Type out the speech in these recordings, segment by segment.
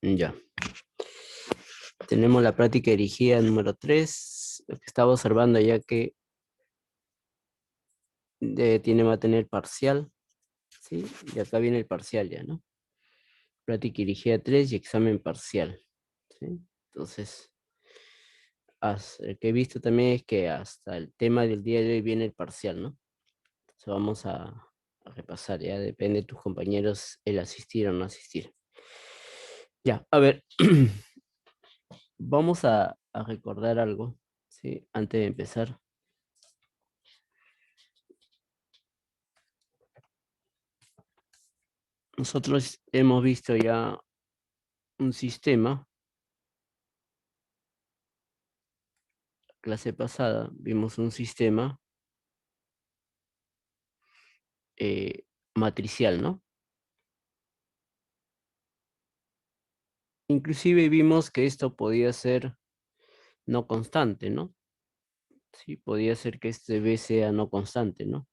Ya. Tenemos la práctica dirigida número 3. Lo que estaba observando ya que va a tener parcial, ¿sí? Y acá viene el parcial ya, ¿no? Práctica dirigida 3 y examen parcial, ¿sí? Entonces, el que he visto también es que hasta el tema del día de hoy viene el parcial, ¿no? Entonces vamos a repasar, ya depende de tus compañeros el asistir o no asistir. Ya, a ver, vamos a recordar algo, ¿sí? Antes de empezar. Nosotros hemos visto ya un sistema, clase pasada vimos un sistema eh, matricial, ¿no? Inclusive vimos que esto podía ser no constante, ¿no? Sí, podía ser que este B sea no constante, ¿no?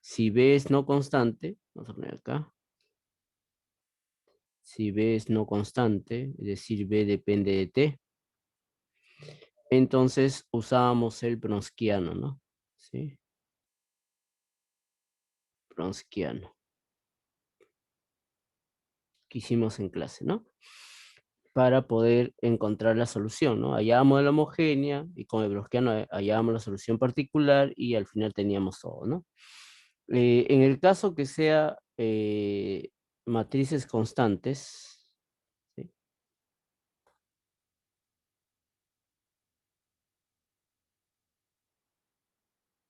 Si B es no constante, vamos a poner acá, si B es no constante, es decir, B depende de T, entonces usábamos el Bronsquiano, ¿no? Sí, Bronsquiano, que hicimos en clase, ¿no? Para poder encontrar la solución, ¿no? Hallábamos la homogénea y con el Bronsquiano hallábamos la solución particular y al final teníamos todo, ¿no? En el caso que sea matrices constantes, ¿sí?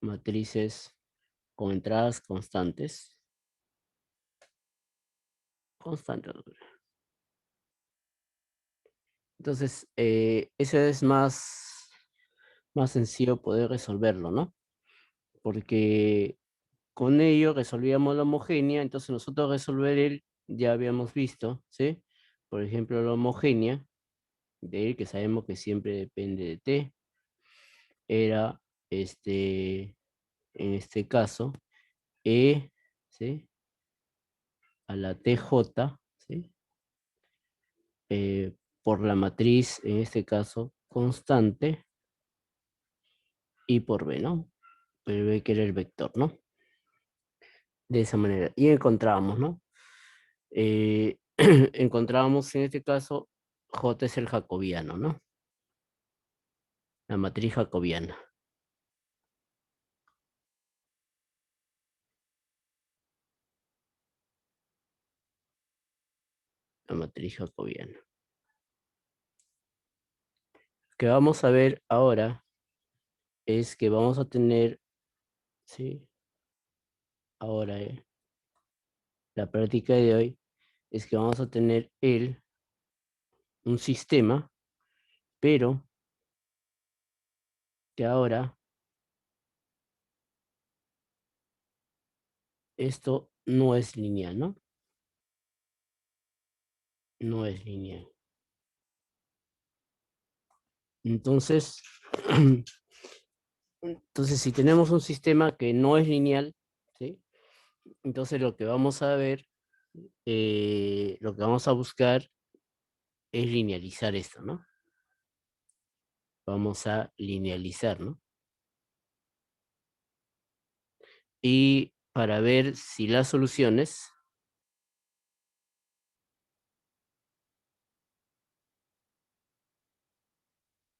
Matrices con entradas constantes, constantes. Entonces, eso es más sencillo poder resolverlo, ¿no? Porque con ello resolvíamos la homogénea, entonces nosotros resolver el, ya habíamos visto, ¿sí? Por ejemplo, la homogénea de él, que sabemos que siempre depende de T, era, en este caso, E, ¿sí? A la TJ, ¿sí? Por la matriz, en este caso, constante, y por B, ¿no? Por B que era el vector, ¿no? De esa manera. Y encontrábamos, ¿no? Encontrábamos en este caso, J es el jacobiano, ¿no? La matriz jacobiana. La matriz jacobiana. Lo que vamos a ver ahora es que vamos a tener, ¿sí? Ahora, la práctica de hoy es que vamos a tener un sistema, pero que ahora esto no es lineal, ¿no? No es lineal. Entonces, entonces si tenemos un sistema que no es lineal, ¿sí? Entonces lo que vamos a ver, lo que vamos a buscar es linealizar esto, ¿no? Vamos a linealizar, ¿no? Y para ver si las soluciones,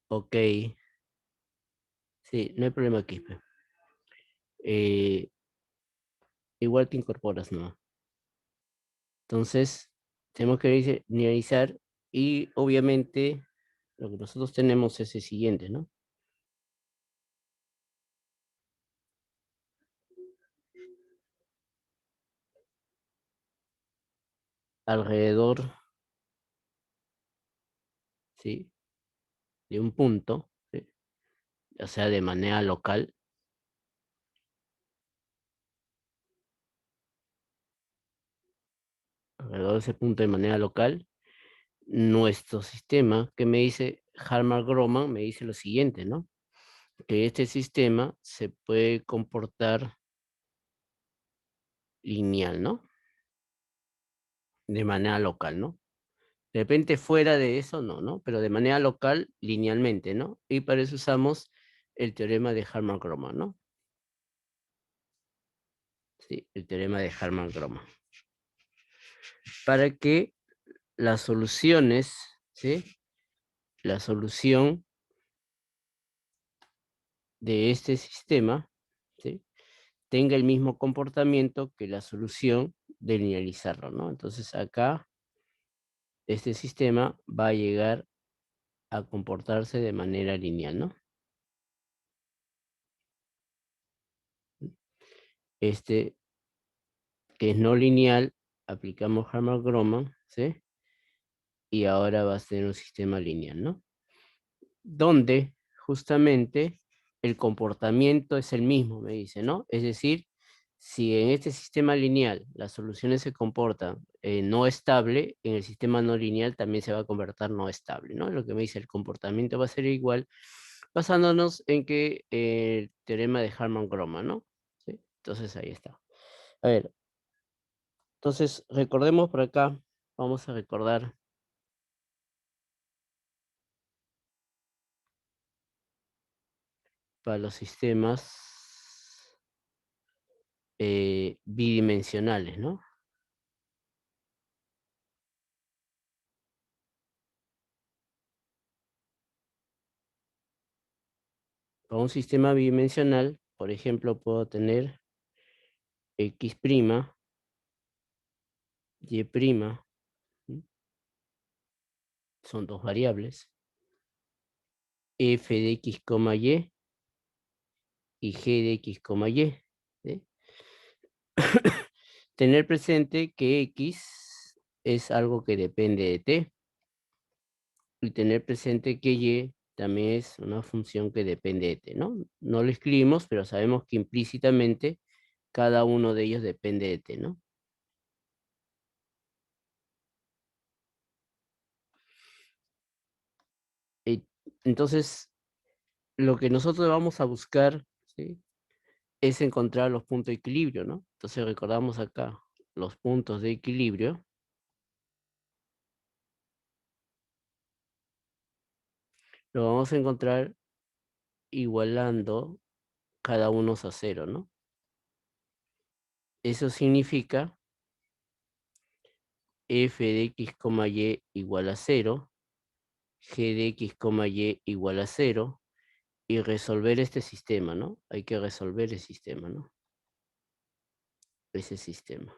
ok, sí, no hay problema aquí, pe. Eh, igual te incorporas, ¿no? Entonces, tenemos que linealizar y obviamente lo que nosotros tenemos es el siguiente, ¿no? Alrededor, ¿sí? De un punto, ¿sí? O sea, de manera local, alrededor de ese punto de manera local, nuestro sistema, que me dice Harman-Groman, me dice lo siguiente, ¿no? Que este sistema se puede comportar lineal, ¿no? De manera local, ¿no? De repente fuera de eso, no, ¿no? Pero de manera local, linealmente, ¿no? Y para eso usamos el teorema de Harman-Króman, ¿no? Sí, el teorema de Harman-Króman. Para que las soluciones, ¿sí? La solución de este sistema, ¿sí? Tenga el mismo comportamiento que la solución de linealizarlo, ¿no? Entonces acá este sistema va a llegar a comportarse de manera lineal, ¿no? Este que es no lineal, aplicamos Harman-Króman, ¿sí? Y ahora va a ser un sistema lineal, ¿no? Donde justamente el comportamiento es el mismo, me dice, ¿no? Es decir, si en este sistema lineal las soluciones se comportan no estable, en el sistema no lineal también se va a convertir no estable, ¿no? Lo que me dice el comportamiento va a ser igual, basándonos en que el teorema de Harman-Króman, ¿no? ¿Sí? Entonces ahí está. A ver, entonces recordemos por acá, vamos a recordar para los sistemas bidimensionales, ¿no? Para un sistema bidimensional, por ejemplo, puedo tener x', y', ¿m? Son dos variables, f de x, y g de x, y. ¿Sí? Tener presente que x es algo que depende de t, y tener presente que y también es una función que depende de t, ¿no? No lo escribimos, pero sabemos que implícitamente cada uno de ellos depende de t, ¿no? Y entonces, lo que nosotros vamos a buscar, ¿sí? Es encontrar los puntos de equilibrio, ¿no? Entonces recordamos acá los puntos de equilibrio, lo vamos a encontrar igualando cada uno a cero, ¿no? Eso significa f de x, y igual a cero, g de x, y igual a cero, y resolver este sistema, ¿no? Hay que resolver el sistema, ¿no? Ese sistema.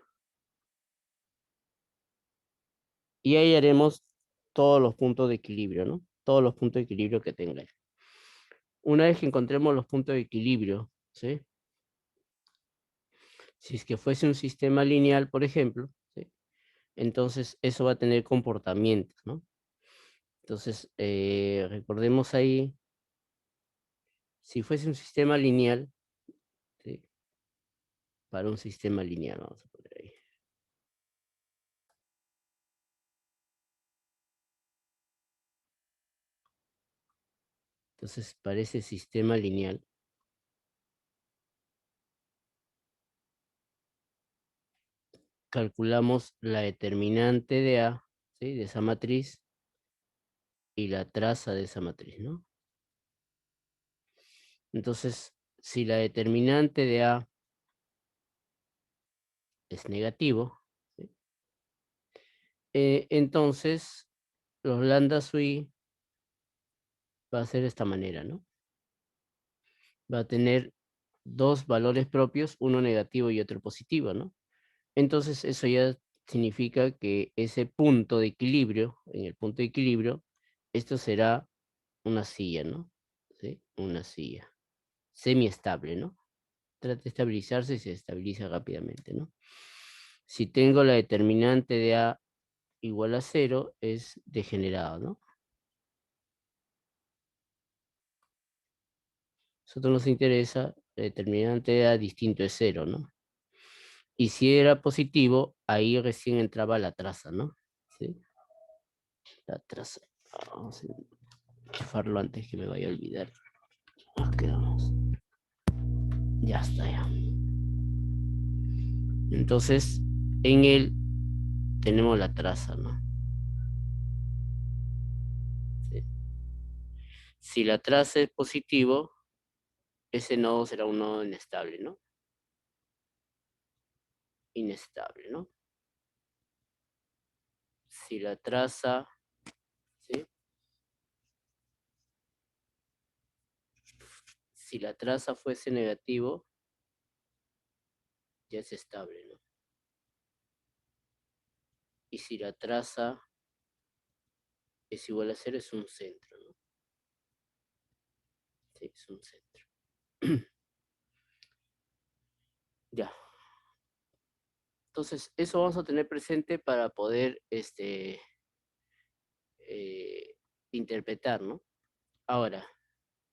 Y ahí haremos todos los puntos de equilibrio, ¿no? Todos los puntos de equilibrio que tenga. Una vez que encontremos los puntos de equilibrio, ¿sí? Si es que fuese un sistema lineal, por ejemplo, ¿sí? Entonces eso va a tener comportamientos, ¿no? Entonces, recordemos ahí, si fuese un sistema lineal, ¿sí? Para un sistema lineal, vamos a poner ahí. Entonces, para ese sistema lineal, calculamos la determinante de A, ¿sí? De esa matriz, y la traza de esa matriz, ¿no? Entonces, si la determinante de A es negativo, ¿sí? Entonces los lambda sui va a ser de esta manera, ¿no? Va a tener dos valores propios, uno negativo y otro positivo, ¿no? Entonces eso ya significa que ese punto de equilibrio, en el punto de equilibrio, esto será una silla, ¿no? ¿Sí? Una silla semiestable, ¿no? Trata de estabilizarse y se estabiliza rápidamente, ¿no? Si tengo la determinante de A igual a cero, es degenerado, ¿no? Nosotros nos interesa la determinante de A distinto de cero, ¿no? Y si era positivo, ahí recién entraba la traza, ¿no? ¿Sí? La traza. Vamos a enchufarlo antes que me vaya a olvidar. Nos quedamos. Ya está, ya. Entonces, en él tenemos la traza, ¿no? ¿sí? Si la traza es positivo, ese nodo será un nodo inestable, ¿no? Inestable, ¿no? Si la traza, ¿sí? Si la traza fuese negativo, ya es estable, ¿no? Y si la traza es igual a 0, es un centro, ¿no? Sí, es un centro. Ya. Entonces, eso vamos a tener presente para poder eh, interpretar, ¿no? Ahora,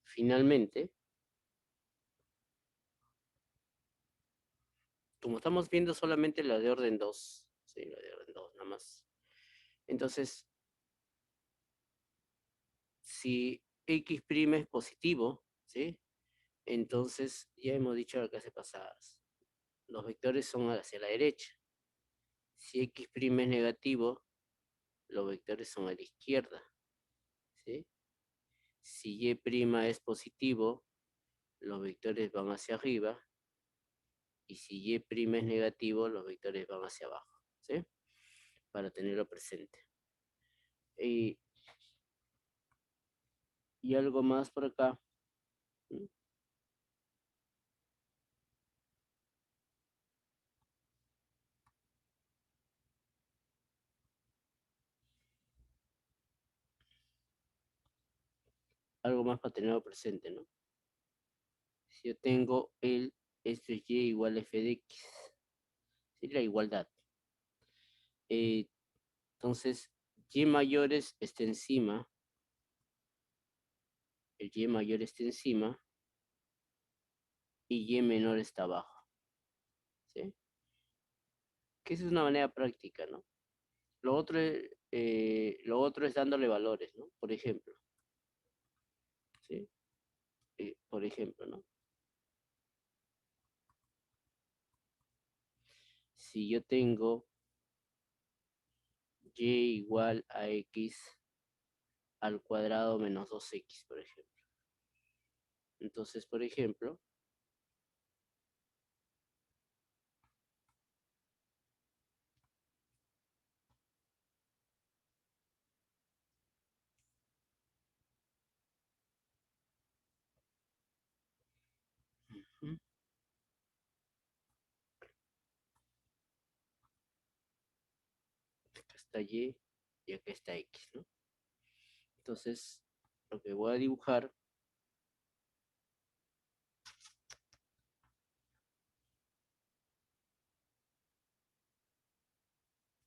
finalmente, como estamos viendo solamente la de orden 2, ¿sí? La de orden 2, nada más. Entonces, si X' es positivo, ¿sí? Entonces, ya hemos dicho la clase pasada, los vectores son hacia la derecha. Si X' es negativo, los vectores son a la izquierda, ¿sí? Si Y' es positivo, los vectores van hacia arriba. Y si Y' es negativo, los vectores van hacia abajo, ¿sí? Para tenerlo presente. Y, y algo más por acá. ¿Mm? Algo más para tenerlo presente, ¿no? Si yo tengo esto es Y igual a f de X, ¿sí? La igualdad. Entonces, Y mayores está encima, el Y mayor está encima y Y menor está abajo, ¿sí? Que esa es una manera práctica, ¿no? Lo otro es dándole valores, ¿no? Por ejemplo, ¿sí? Por ejemplo, ¿no? Si yo tengo Y igual a X al cuadrado menos 2X, por ejemplo. Entonces, por ejemplo, acá está y acá está X, ¿no? Entonces, lo que voy a dibujar,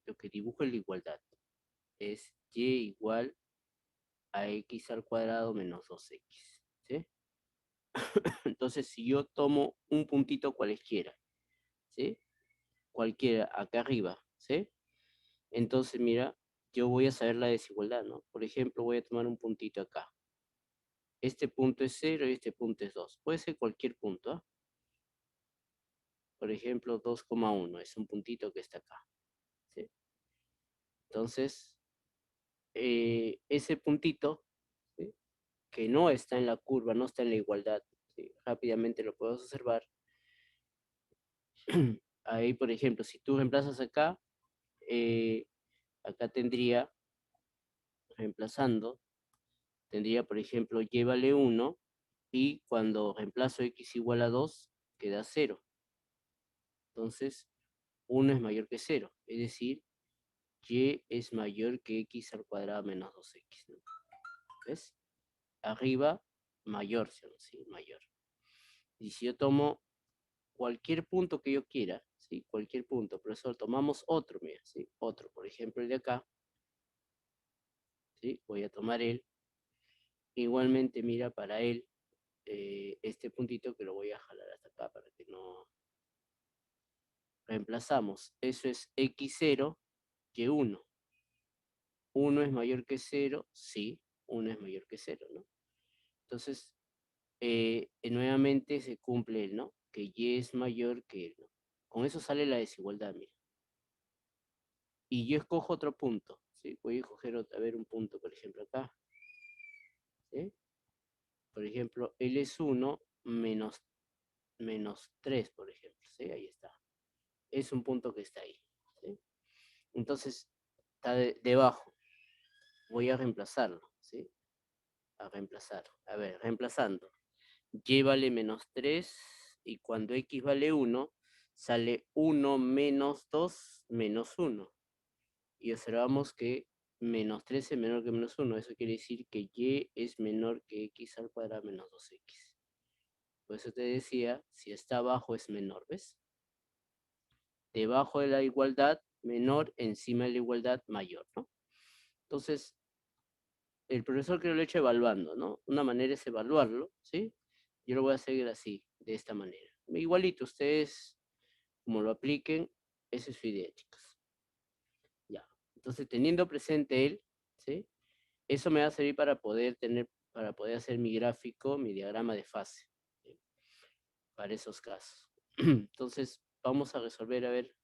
lo que dibujo en la igualdad, es Y igual a X al cuadrado menos 2X, ¿sí? Entonces, si yo tomo un puntito cualesquiera, ¿sí? Cualquiera, acá arriba, ¿sí? Entonces, mira, yo voy a saber la desigualdad, ¿no? Por ejemplo, voy a tomar un puntito acá. Este punto es 0 y este punto es 2. Puede ser cualquier punto, ¿eh? Por ejemplo, 2,1 es un puntito que está acá, ¿sí? Entonces, ese puntito, ¿sí? Que no está en la curva, no está en la igualdad, ¿sí? Rápidamente lo puedes observar. Ahí, por ejemplo, si tú reemplazas acá, eh, acá tendría, reemplazando, tendría, por ejemplo, y vale 1, y cuando reemplazo x igual a 2, queda 0. Entonces, 1 es mayor que 0, es decir, y es mayor que x al cuadrado menos 2x, ¿no? ¿Ves? Arriba, mayor, ¿sí? Mayor. Y si yo tomo cualquier punto que yo quiera, ¿sí? Cualquier punto, profesor, tomamos otro, mira, ¿sí? Otro, por ejemplo, el de acá, ¿sí? Voy a tomar él. Igualmente, mira, para él, este puntito que lo voy a jalar hasta acá para que no reemplazamos. Eso es x0, y1. 1 es mayor que 0, sí, 1 es mayor que 0, ¿no? Entonces, nuevamente se cumple el, ¿no? Que y es mayor que él, ¿no? Con eso sale la desigualdad, mira. Y yo escojo otro punto, ¿sí? Voy a escoger a ver un punto, por ejemplo, acá. ¿sí? Por ejemplo, L es 1 menos 3, por ejemplo, ¿sí? Ahí está. Es un punto que está ahí, ¿sí? Entonces, está debajo. Voy a reemplazarlo, ¿sí? A reemplazar. A ver, reemplazando. Y vale menos 3 y cuando X vale 1, sale 1 menos 2 menos 1. Y observamos que menos 3 es menor que menos 1. Eso quiere decir que Y es menor que X al cuadrado menos 2X. Por eso te decía, si está abajo es menor, ¿ves? Debajo de la igualdad, menor, encima de la igualdad, mayor, ¿no? Entonces, el profesor que lo he hecho evaluando, ¿no? Una manera es evaluarlo, ¿sí? Yo lo voy a seguir así, de esta manera. Igualito, ustedes, como lo apliquen, eso es idénticos. Ya. Entonces, teniendo presente él, ¿sí? Eso me va a servir para poder hacer mi gráfico, mi diagrama de fase, ¿sí? Para esos casos. Entonces, vamos a resolver, a ver,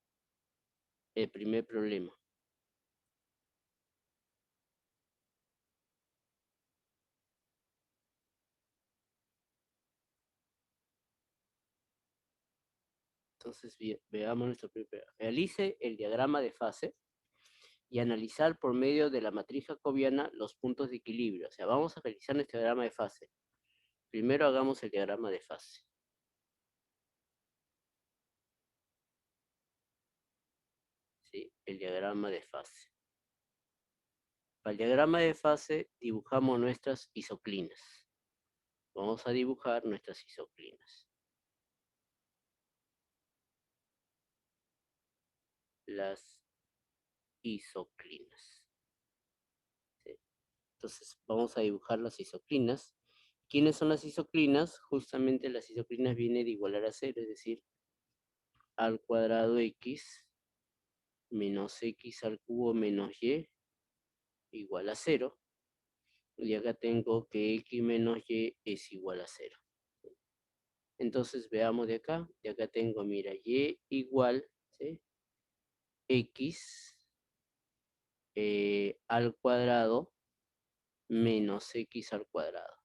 el primer problema. Entonces, veamos nuestro primer. Realice el diagrama de fase y analizar por medio de la matriz jacobiana los puntos de equilibrio. O sea, vamos a realizar nuestro diagrama de fase. Primero hagamos el diagrama de fase. ¿Sí? El diagrama de fase. Para el diagrama de fase dibujamos nuestras isoclinas. Vamos a dibujar nuestras isoclinas. Las isoclinas. ¿Sí? Entonces vamos a dibujar las isoclinas. ¿Quiénes son las isoclinas? Justamente las isoclinas vienen de igualar a cero, es decir, al cuadrado x menos x al cubo menos y igual a cero. Y acá tengo que x menos y es igual a cero. Entonces veamos de acá tengo, mira, y igual, ¿sí? X al cuadrado menos x al cuadrado.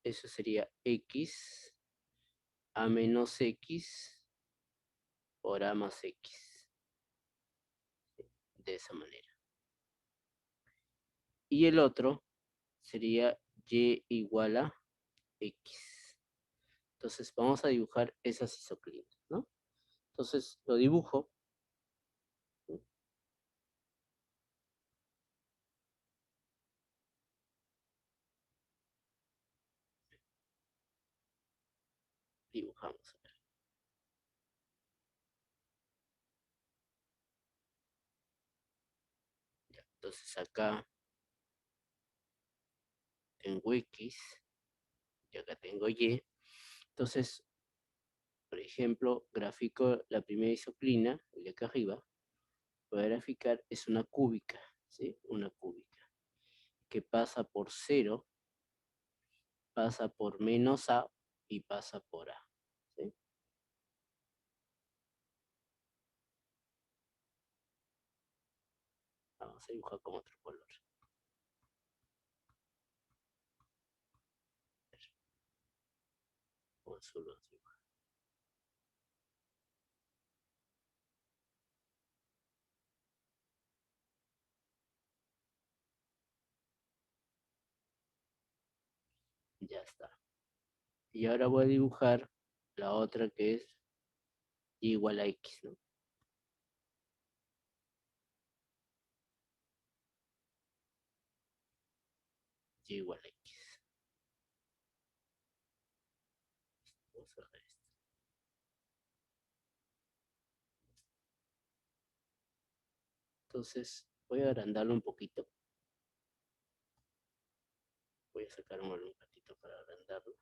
Eso sería x a menos x por a más x. De esa manera. Y el otro sería y igual a x. Entonces vamos a dibujar esas isoclinas, ¿no? Entonces lo dibujo. ¿Sí? Dibujamos. Ya. Entonces acá tengo x y acá tengo y. Entonces, por ejemplo, grafico la primera isoclina, el de acá arriba. Voy a graficar, es una cúbica, ¿sí? Una cúbica que pasa por 0, pasa por menos a y pasa por a. ¿Sí? Vamos a dibujar con otro color. Con azul vamos a dibujar. Ya está. Y ahora voy a dibujar la otra que es y igual a x, ¿no? Y igual a x. Vamos a ver esto. Entonces, voy a agrandarlo un poquito. Voy a sacar un ratito para agrandarlo.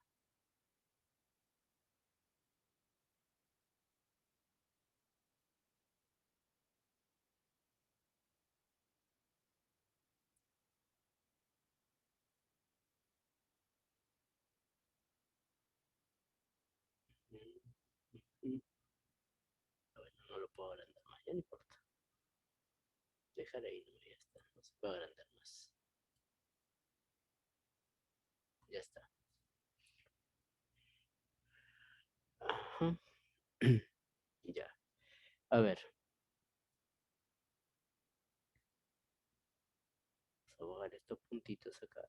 Bueno, no lo puedo agrandar más, ya no importa. Dejar ahí, no, ya está. No se puede agrandar más. Ya está. Ajá. Ya. A ver. Vamos a borrar estos puntitos acá.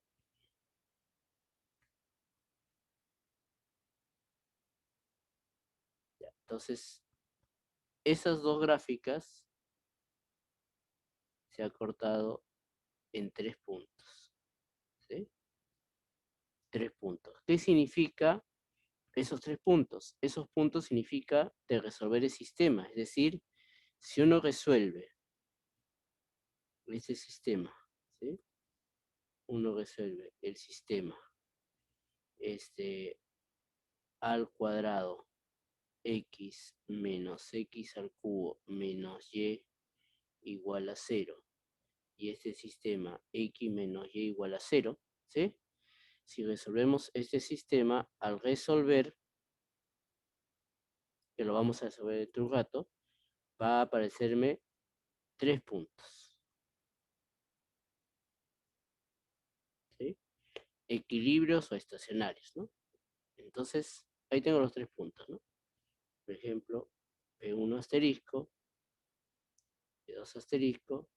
Ya. Entonces, esas dos gráficas se ha cortado en 3 puntos. ¿Sí? 3 puntos. ¿Qué significa esos 3 puntos? Esos puntos significa de resolver el sistema. Es decir, si uno resuelve ese sistema, ¿sí? Uno resuelve el sistema al cuadrado x menos x al cubo menos y igual a 0. Y este sistema x menos y igual a 0, ¿sí? Si resolvemos este sistema, al resolver, que lo vamos a resolver dentro de un rato, va a aparecerme 3 puntos, ¿sí? Equilibrios o estacionarios, ¿no? Entonces, ahí tengo los 3 puntos, ¿no? Por ejemplo, P1 asterisco, P2 asterisco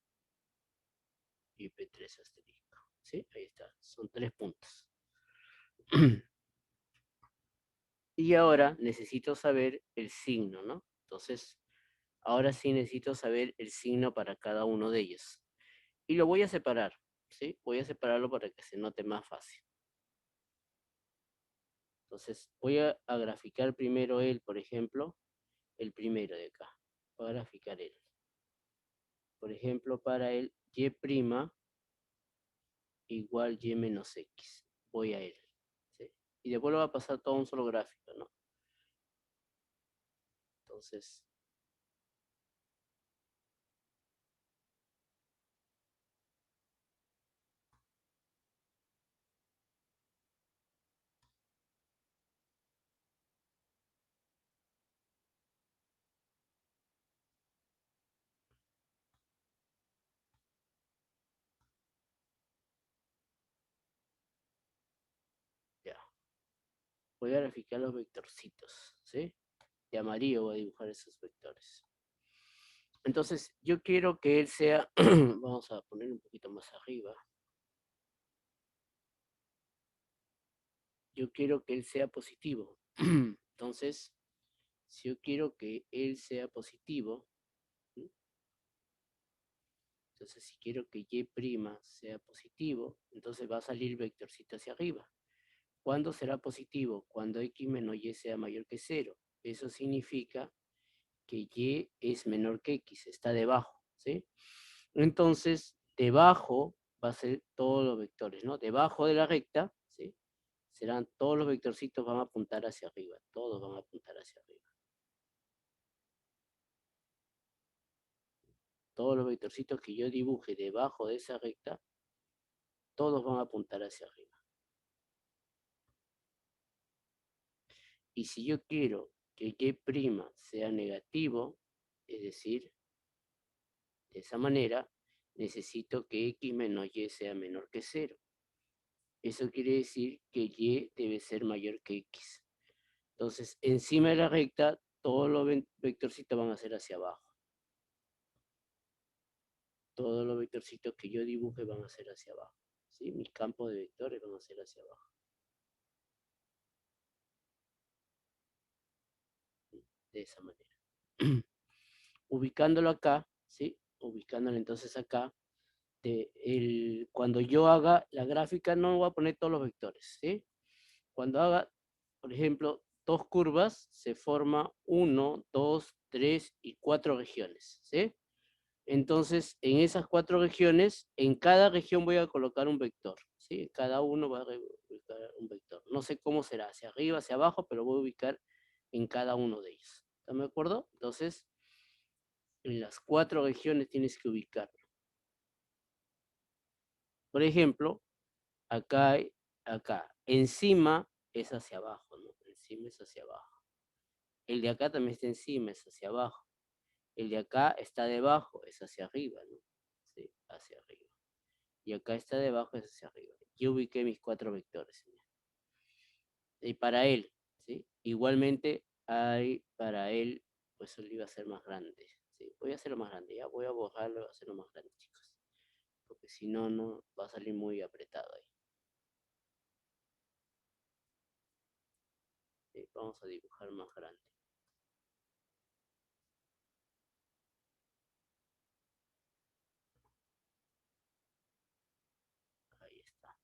y P3 asterisco, ¿sí? Ahí está, son 3 puntos. Y ahora necesito saber el signo, ¿no? Entonces, ahora sí necesito saber el signo para cada uno de ellos. Y lo voy a separar, ¿sí? Voy a separarlo para que se note más fácil. Entonces, voy a graficar primero él, por ejemplo, el primero de acá. Voy a graficar él. Por ejemplo, para el y' igual y menos x. Voy a él, ¿sí? Y después lo va a pasar todo a un solo gráfico, ¿no? Entonces, ya. Voy a graficar los vectorcitos, ¿sí? De amarillo voy a dibujar esos vectores. Entonces, yo quiero que él sea, vamos a poner un poquito más arriba. Yo quiero que él sea positivo. Entonces, si yo quiero que él sea positivo, ¿sí? Entonces si quiero que y' sea positivo, entonces va a salir vectorcito hacia arriba. ¿Cuándo será positivo? Cuando x menos y sea mayor que 0. Eso significa que y es menor que x, está debajo, ¿sí? Entonces, debajo va a ser todos los vectores, ¿no? Debajo de la recta, ¿sí? Serán todos los vectorcitos van a apuntar hacia arriba, todos van a apuntar hacia arriba. Todos los vectorcitos que yo dibuje debajo de esa recta, todos van a apuntar hacia arriba. Y si yo quiero que y' sea negativo, es decir, de esa manera, necesito que x menos y sea menor que 0. Eso quiere decir que y debe ser mayor que x. Entonces, encima de la recta, todos los vectorcitos van a ser hacia abajo. Todos los vectorcitos que yo dibuje van a ser hacia abajo, ¿sí? Mis campos de vectores van a ser hacia abajo. De esa manera. Ubicándolo acá, ¿sí? Ubicándolo entonces acá, cuando yo haga la gráfica no voy a poner todos los vectores, ¿sí? Cuando haga, por ejemplo, dos curvas, se forma 1, 2, 3 y 4 regiones, ¿sí? Entonces, en esas 4 regiones, en cada región voy a colocar un vector, ¿sí? Cada uno va a ubicar un vector. No sé cómo será, hacia arriba, hacia abajo, pero voy a ubicar en cada uno de ellos. ¿Están de acuerdo? Entonces, en las 4 regiones tienes que ubicar. Por ejemplo, acá, acá, encima es hacia abajo, ¿no? Encima es hacia abajo. El de acá también está encima, es hacia abajo. El de acá está debajo, es hacia arriba, ¿no? Sí, hacia arriba. Y acá está debajo, es hacia arriba. Yo ubiqué mis 4 vectores. y para él, ¿sí? Igualmente hay para él, pues él iba a ser más grande, ¿sí? Voy a hacerlo más grande, ya voy a borrarlo, voy a hacerlo más grande, chicos. Porque si no, no va a salir muy apretado ahí. ¿Sí? Vamos a dibujar más grande. Ahí está.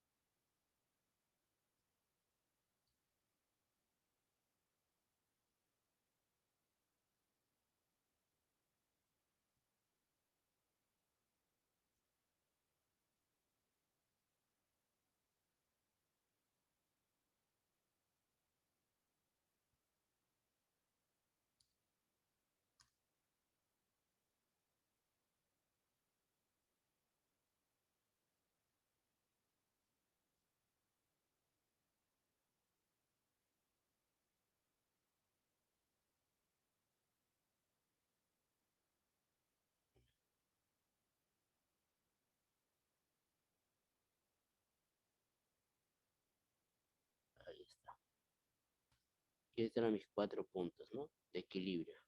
Ahí está. Y estos eran mis 4 puntos, ¿no? De equilibrio.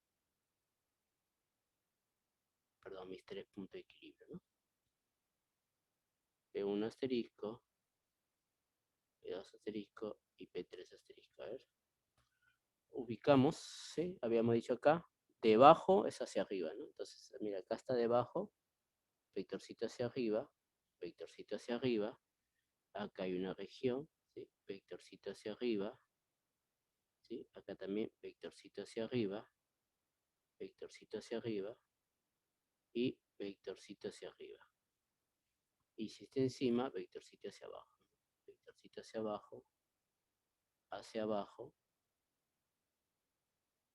Perdón, mis 3 puntos de equilibrio, ¿no? P1 asterisco, P2 asterisco y P3 asterisco. A ver. Ubicamos, ¿sí? Habíamos dicho acá, debajo es hacia arriba, ¿no? Entonces, mira, acá está debajo, vectorcito hacia arriba, vectorcito hacia arriba, acá hay una región, ¿sí? Vectorcito hacia arriba, ¿sí? Acá también, vectorcito hacia arriba, vectorcito hacia arriba y vectorcito hacia arriba. Y si está encima, vectorcito hacia abajo, ¿no? Vectorcito hacia abajo, hacia abajo,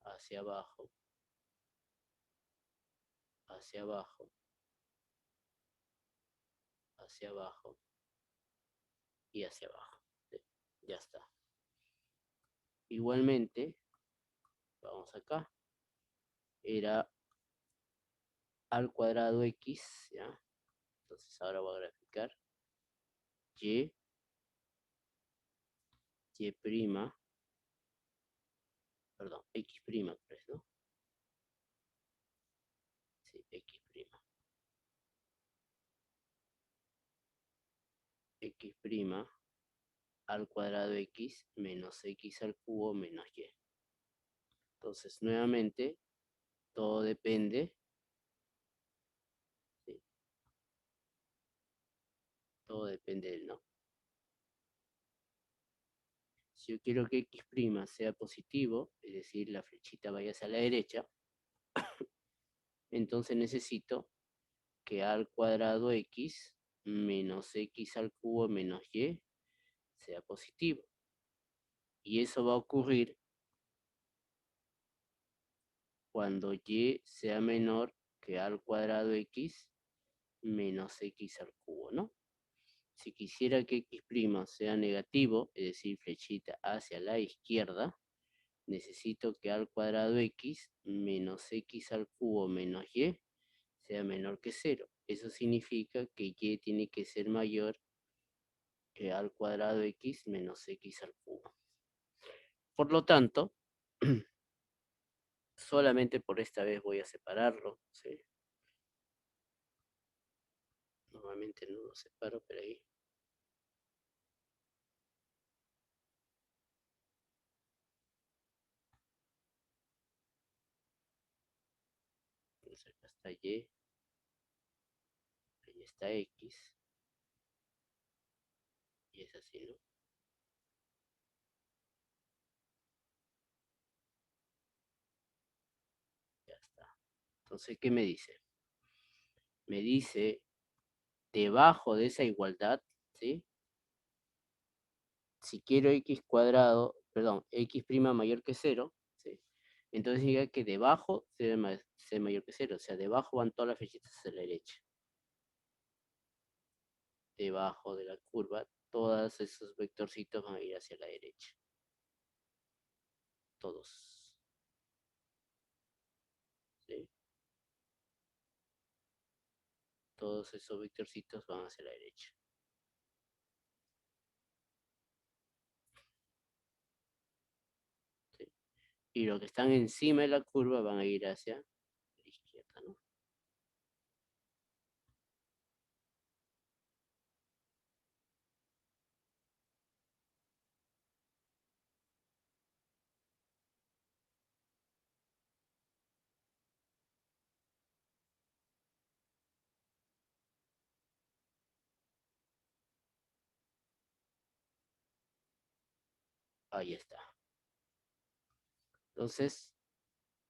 hacia abajo, hacia abajo, hacia abajo y hacia abajo. ¿Sí? Ya está. Igualmente, vamos acá, era al cuadrado x, ¿ya? Entonces ahora voy a graficar y, y prima, perdón, x prima, pues, ¿no? Sí, x prima. X prima al cuadrado x menos x al cubo menos y. Entonces, nuevamente, todo depende, ¿sí? Todo depende del no. Si yo quiero que x' sea positivo, es decir, la flechita vaya hacia la derecha, entonces necesito que a al cuadrado x menos x al cubo menos y sea positivo. Y eso va a ocurrir cuando y sea menor que a al cuadrado x menos x al cubo, ¿no? Si quisiera que x' sea negativo, es decir, flechita hacia la izquierda, necesito que a al cuadrado x menos x al cubo menos y sea menor que 0. Eso significa que y tiene que ser mayor que a al cuadrado x menos x al cubo. Por lo tanto, solamente por esta vez voy a separarlo, ¿sí? Normalmente no lo separo, pero ahí. Entonces acá está y, ahí está x, y es así, ¿no? Ya está. Entonces, ¿qué me dice? Me dice, debajo de esa igualdad, ¿sí? Si quiero x cuadrado, perdón, x' mayor que 0, ¿sí? Entonces diga que debajo sea mayor que 0, o sea, debajo van todas las flechitas hacia la derecha. Debajo de la curva, todos esos vectorcitos van a ir hacia la derecha. Todos. ¿Sí? Todos esos vectorcitos van hacia la derecha. y los que están encima de la curva van a ir hacia la izquierda, ¿no? Ahí está. Entonces,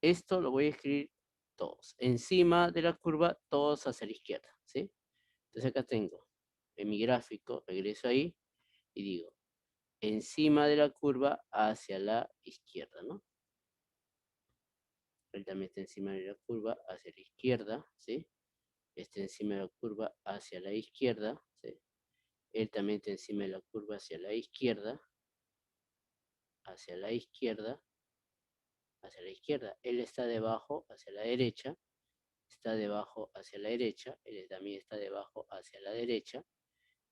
esto lo voy a escribir todos. Encima de la curva, todos hacia la izquierda, ¿sí? Entonces acá tengo en mi gráfico, regreso ahí y digo, encima de la curva hacia la izquierda, ¿no? Él también está encima de la curva hacia la izquierda, ¿sí? Está encima de la curva hacia la izquierda, ¿sí? Él también está encima de la curva hacia la izquierda, hacia la izquierda, hacia la izquierda. Él está debajo hacia la derecha, está debajo hacia la derecha, él también está debajo hacia la derecha,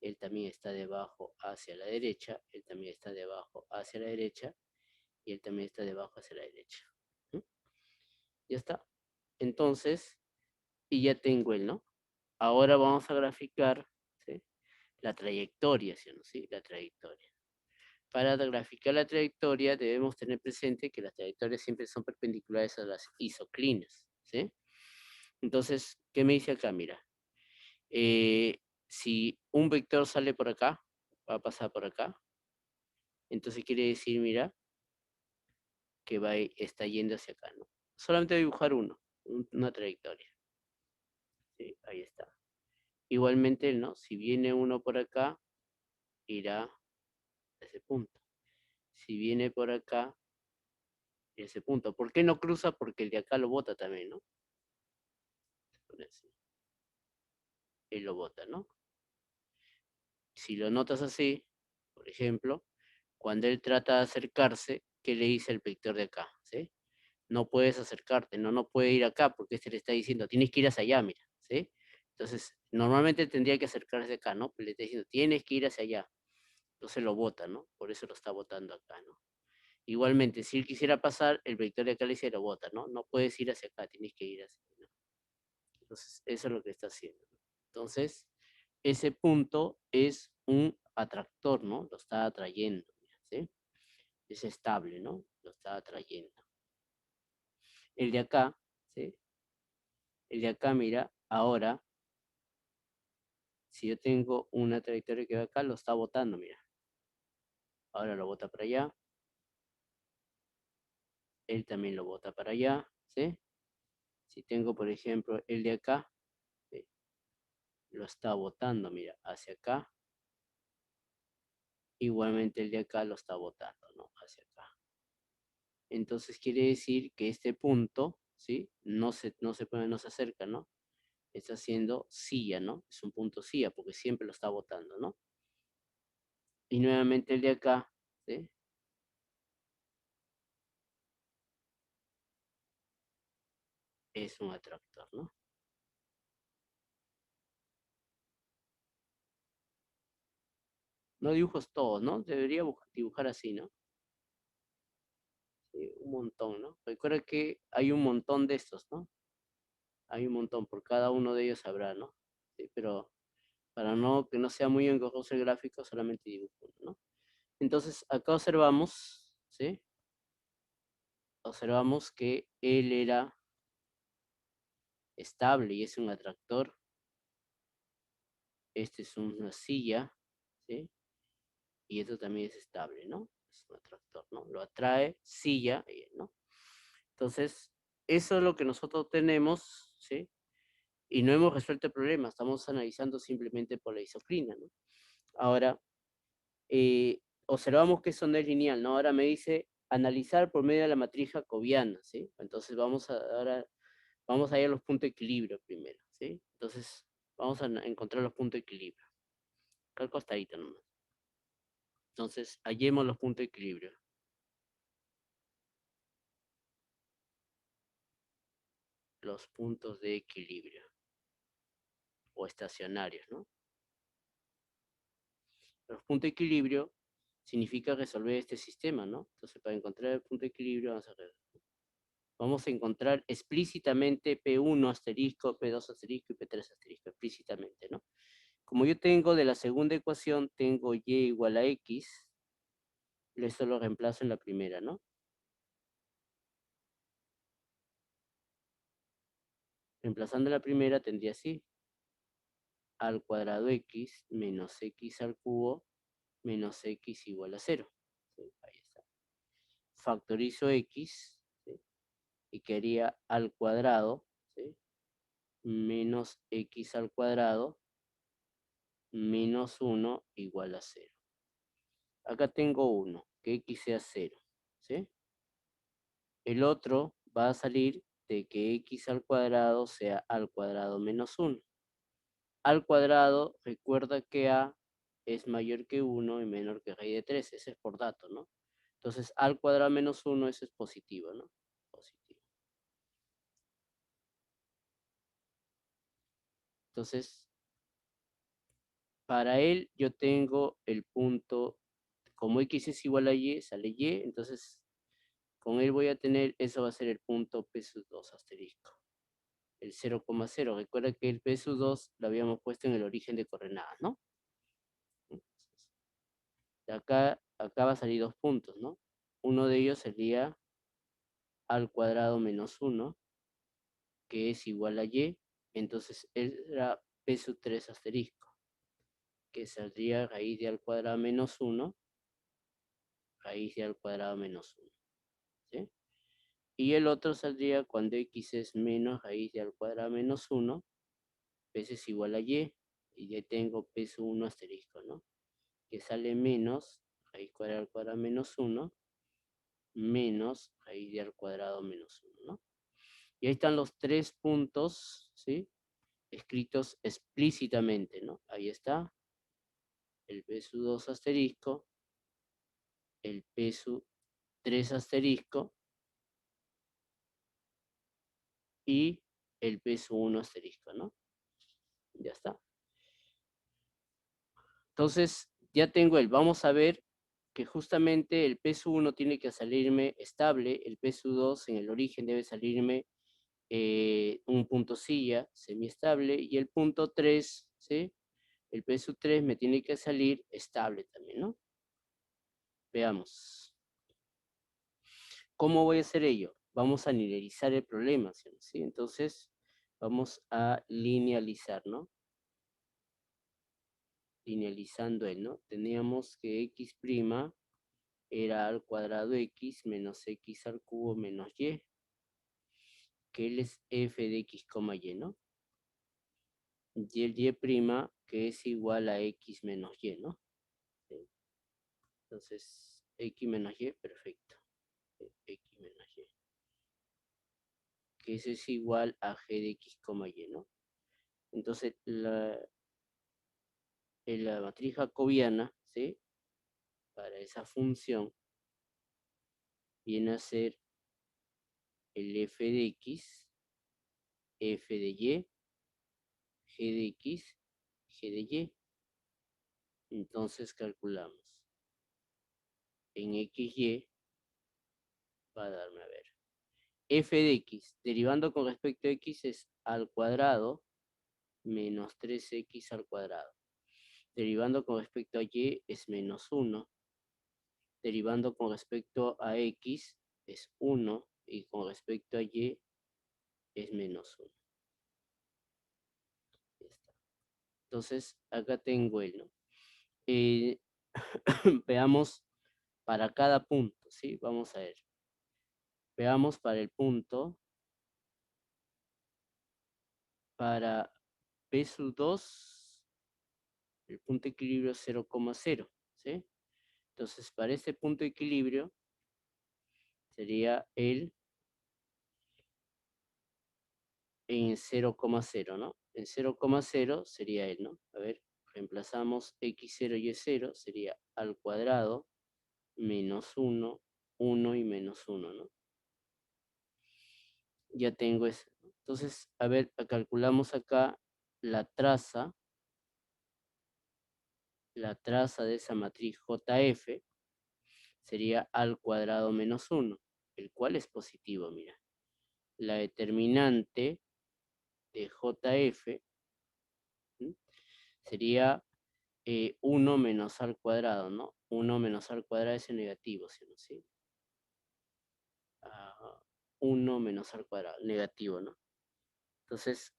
él también está debajo hacia la derecha, él también está debajo hacia la derecha, y él también está debajo hacia la derecha. ¿Mm? Ya está. Entonces, y ya tengo el, ¿no? Ahora vamos a graficar, ¿sí? La trayectoria, ¿sí? ¿No? ¿Sí? La trayectoria. Para graficar la trayectoria debemos tener presente que las trayectorias siempre son perpendiculares a las isoclinas, ¿sí? Entonces, ¿qué me dice acá? Mira, si un vector sale por acá, va a pasar por acá, entonces quiere decir, mira, que está yendo hacia acá, ¿no? Solamente dibujar uno, una trayectoria. ¿Sí? Ahí está. Igualmente, ¿no? Si viene uno por acá, irá a ese punto. Si viene por acá, a ese punto. ¿Por qué no cruza? Porque el de acá lo bota también, ¿no? Él lo bota, ¿no? Si lo notas así, por ejemplo, cuando él trata de acercarse, ¿qué le dice el vector de acá? ¿Sí? No puedes acercarte, no puede ir acá, porque este le está diciendo, tienes que ir hacia allá, mira, ¿sí? Entonces, normalmente tendría que acercarse acá, ¿no? Pero le está diciendo, tienes que ir hacia allá. Entonces lo bota, ¿no? Por eso lo está botando acá, ¿no? Igualmente, si él quisiera pasar, el vector de acá le dice, lo bota, ¿no? No puedes ir hacia acá, tienes que ir hacia allá, ¿no? Entonces, eso es lo que está haciendo, ¿no? Entonces, ese punto es un atractor, ¿no? Lo está atrayendo, ¿sí? Es estable, ¿no? Lo está atrayendo. El de acá, ¿sí? El de acá, mira, ahora, si yo tengo una trayectoria que va acá, lo está botando, mira. Ahora lo bota para allá. Él también lo bota para allá, ¿sí? Si tengo, por ejemplo, el de acá, ¿sí? Lo está botando, mira, hacia acá. Igualmente el de acá lo está botando, ¿no? Hacia acá. Entonces quiere decir que este punto, ¿sí? No se acerca, ¿no? Está haciendo silla, ¿no? Es un punto silla porque siempre lo está botando, ¿no? Y nuevamente el de acá, ¿sí? Es un atractor, ¿no? No dibujos todos, ¿no? Debería dibujar así, ¿no? Sí, un montón, ¿no? Recuerda que hay un montón de estos, ¿no? Hay un montón, por cada uno de ellos habrá, ¿no? Sí, pero para no que no sea muy engorroso el gráfico, solamente dibujo uno, ¿no? Entonces, acá observamos, ¿sí? Observamos que él era estable y es un atractor. Este es una silla, ¿sí? Y esto también es estable, ¿no? Es un atractor, ¿no? Lo atrae, silla, ¿no? Entonces, eso es lo que nosotros tenemos, ¿sí? Y no hemos resuelto el problema, estamos analizando simplemente por la isoclina, ¿no? Ahora, observamos que eso no es lineal, ¿no? Ahora me dice analizar por medio de la matriz jacobiana, ¿sí? Entonces ahora vamos a ir a los puntos de equilibrio primero, ¿sí? Entonces vamos a encontrar los puntos de equilibrio. Acá al costadito nomás. Entonces, hallemos los puntos de equilibrio. Los puntos de equilibrio. O estacionarios, ¿no? Los puntos de equilibrio significa resolver este sistema, ¿no? Entonces, para encontrar el punto de equilibrio, vamos a encontrar explícitamente P1 asterisco, P2 asterisco y P3 asterisco, explícitamente, ¿no? Como yo tengo de la segunda ecuación, tengo y igual a x, esto lo reemplazo en la primera, ¿no? Reemplazando la primera tendría así, al cuadrado x menos x al cubo menos x igual a 0. ¿Sí? Ahí está. Factorizo x, ¿sí? Y quedaría al cuadrado, ¿sí? Menos x al cuadrado menos 1 igual a 0. Acá tengo 1, que x sea 0, ¿sí? El otro va a salir de que x al cuadrado sea al cuadrado menos 1. Al cuadrado, recuerda que a es mayor que 1 y menor que raíz de 3, ese es por dato, ¿no? Entonces, al cuadrado menos 1, eso es positivo, ¿no? Positivo. Entonces, para él yo tengo el punto, como x es igual a y, sale y, entonces con él voy a tener, eso va a ser el punto P sub 2 asterisco. El 0,0. Recuerda que el P sub 2 lo habíamos puesto en el origen de coordenadas, ¿no? Acá va a salir 2 puntos, ¿no? Uno de ellos sería al cuadrado menos 1, que es igual a y, entonces era P sub 3 asterisco, que saldría raíz de al cuadrado menos 1, raíz de al cuadrado menos 1, ¿sí? Y el otro saldría cuando x es menos raíz de al cuadrado menos 1, P es igual a y ya tengo P sub 1 asterisco, ¿no? Que sale menos raíz cuadrada al cuadrado menos 1, menos raíz de al cuadrado menos 1, ¿no? Y ahí están los 3 puntos, ¿sí? Escritos explícitamente, ¿no? Ahí está el P sub 2 asterisco, el P sub 3 asterisco y el P sub 1 asterisco, ¿no? Ya está. Entonces, ya tengo el, vamos a ver que justamente el P sub 1 tiene que salirme estable, el P sub 2 en el origen debe salirme un punto silla semiestable y el punto 3, ¿sí? El P sub 3 me tiene que salir estable también, ¿no? Veamos. ¿Cómo voy a hacer ello? Vamos a linealizar el problema, ¿sí? Entonces, vamos a linealizar, ¿no? Linealizando él, ¿no? Teníamos que x' era al cuadrado x menos x al cubo menos y, que él es f de x, y, ¿no? Y el y', que es igual a x menos y, ¿no? ¿Sí? Entonces, x menos y, perfecto. X menos y. Que eso es igual a g de x, y, ¿no? Entonces, en la matriz jacobiana, ¿sí? Para esa función, viene a ser el f de x, f de y, g de x, g de y. Entonces calculamos. En xy va a darme, a ver, f de x, derivando con respecto a x es al cuadrado menos 3x al cuadrado. Derivando con respecto a y es menos 1. Derivando con respecto a x es 1 y con respecto a y es menos 1. Entonces, acá tengo el, ¿no? Veamos para cada punto, ¿sí? Vamos a ver. Veamos para el punto, para P sub 2, el punto de equilibrio 0,0, ¿sí? Entonces, para este punto de equilibrio, sería el en 0,0, ¿no? En 0,0 sería el, ¿no? A ver, reemplazamos x0 y y0, sería al cuadrado menos 1, 1 y menos 1, ¿no? Ya tengo eso. Entonces, a ver, calculamos acá la traza de esa matriz JF, sería al cuadrado menos 1, el cual es positivo, mira. La determinante de JF, ¿sí?, sería 1 menos al cuadrado, ¿no? 1 menos al cuadrado es el negativo, ¿sí? ¿Sí? 1 menos al cuadrado, negativo, ¿no? Entonces,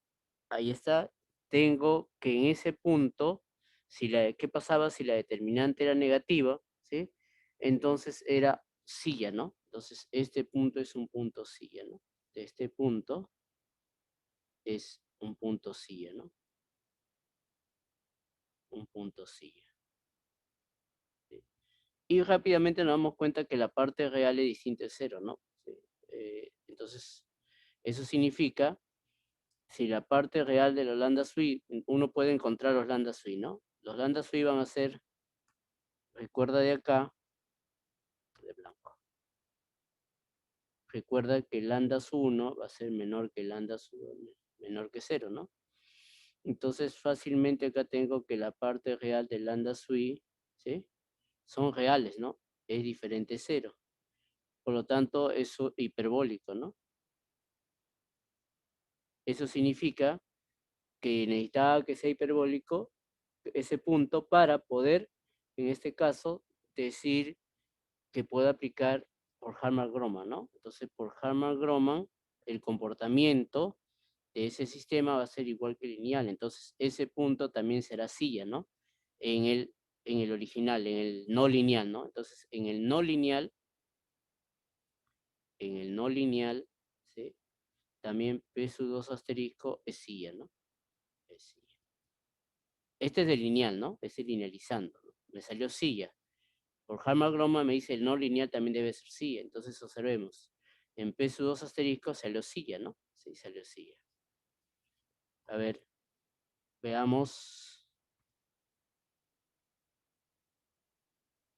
ahí está. Tengo que en ese punto, ¿qué pasaba si la determinante era negativa? ¿Sí? Entonces era silla, ¿no? Entonces, este punto es un punto silla, ¿no? Este punto es un punto silla, ¿no? Un punto silla. ¿Sí? Y rápidamente nos damos cuenta que la parte real es distinta de cero, ¿no? ¿Sí? Entonces, eso significa, si la parte real de los lambda sui, uno puede encontrar los lambda sui, ¿no? Los lambda sui van a ser, recuerda de acá, de blanco. Recuerda que lambda su 1 va a ser menor que lambda su menor que 0, ¿no? Entonces fácilmente acá tengo que la parte real de lambda sui, ¿sí?, son reales, ¿no? Es diferente a 0. Por lo tanto, es hiperbólico, ¿no? Eso significa que necesitaba que sea hiperbólico ese punto para poder, en este caso, decir que puedo aplicar por Harman-Gromman, ¿no? Entonces, por Harman-Gromman, el comportamiento de ese sistema va a ser igual que lineal. Entonces, ese punto también será silla, ¿no? En el original, en el no lineal, ¿no? Entonces, en el no lineal, ¿sí?, también P sub 2 asterisco es silla, ¿no? Es silla. Este es de lineal, ¿no? Es linealizando, ¿no? Me salió silla. Por Harman-Gromman me dice el no lineal también debe ser silla. Entonces observemos. En P sub 2 asterisco salió silla, ¿no? Sí, salió silla. A ver, veamos.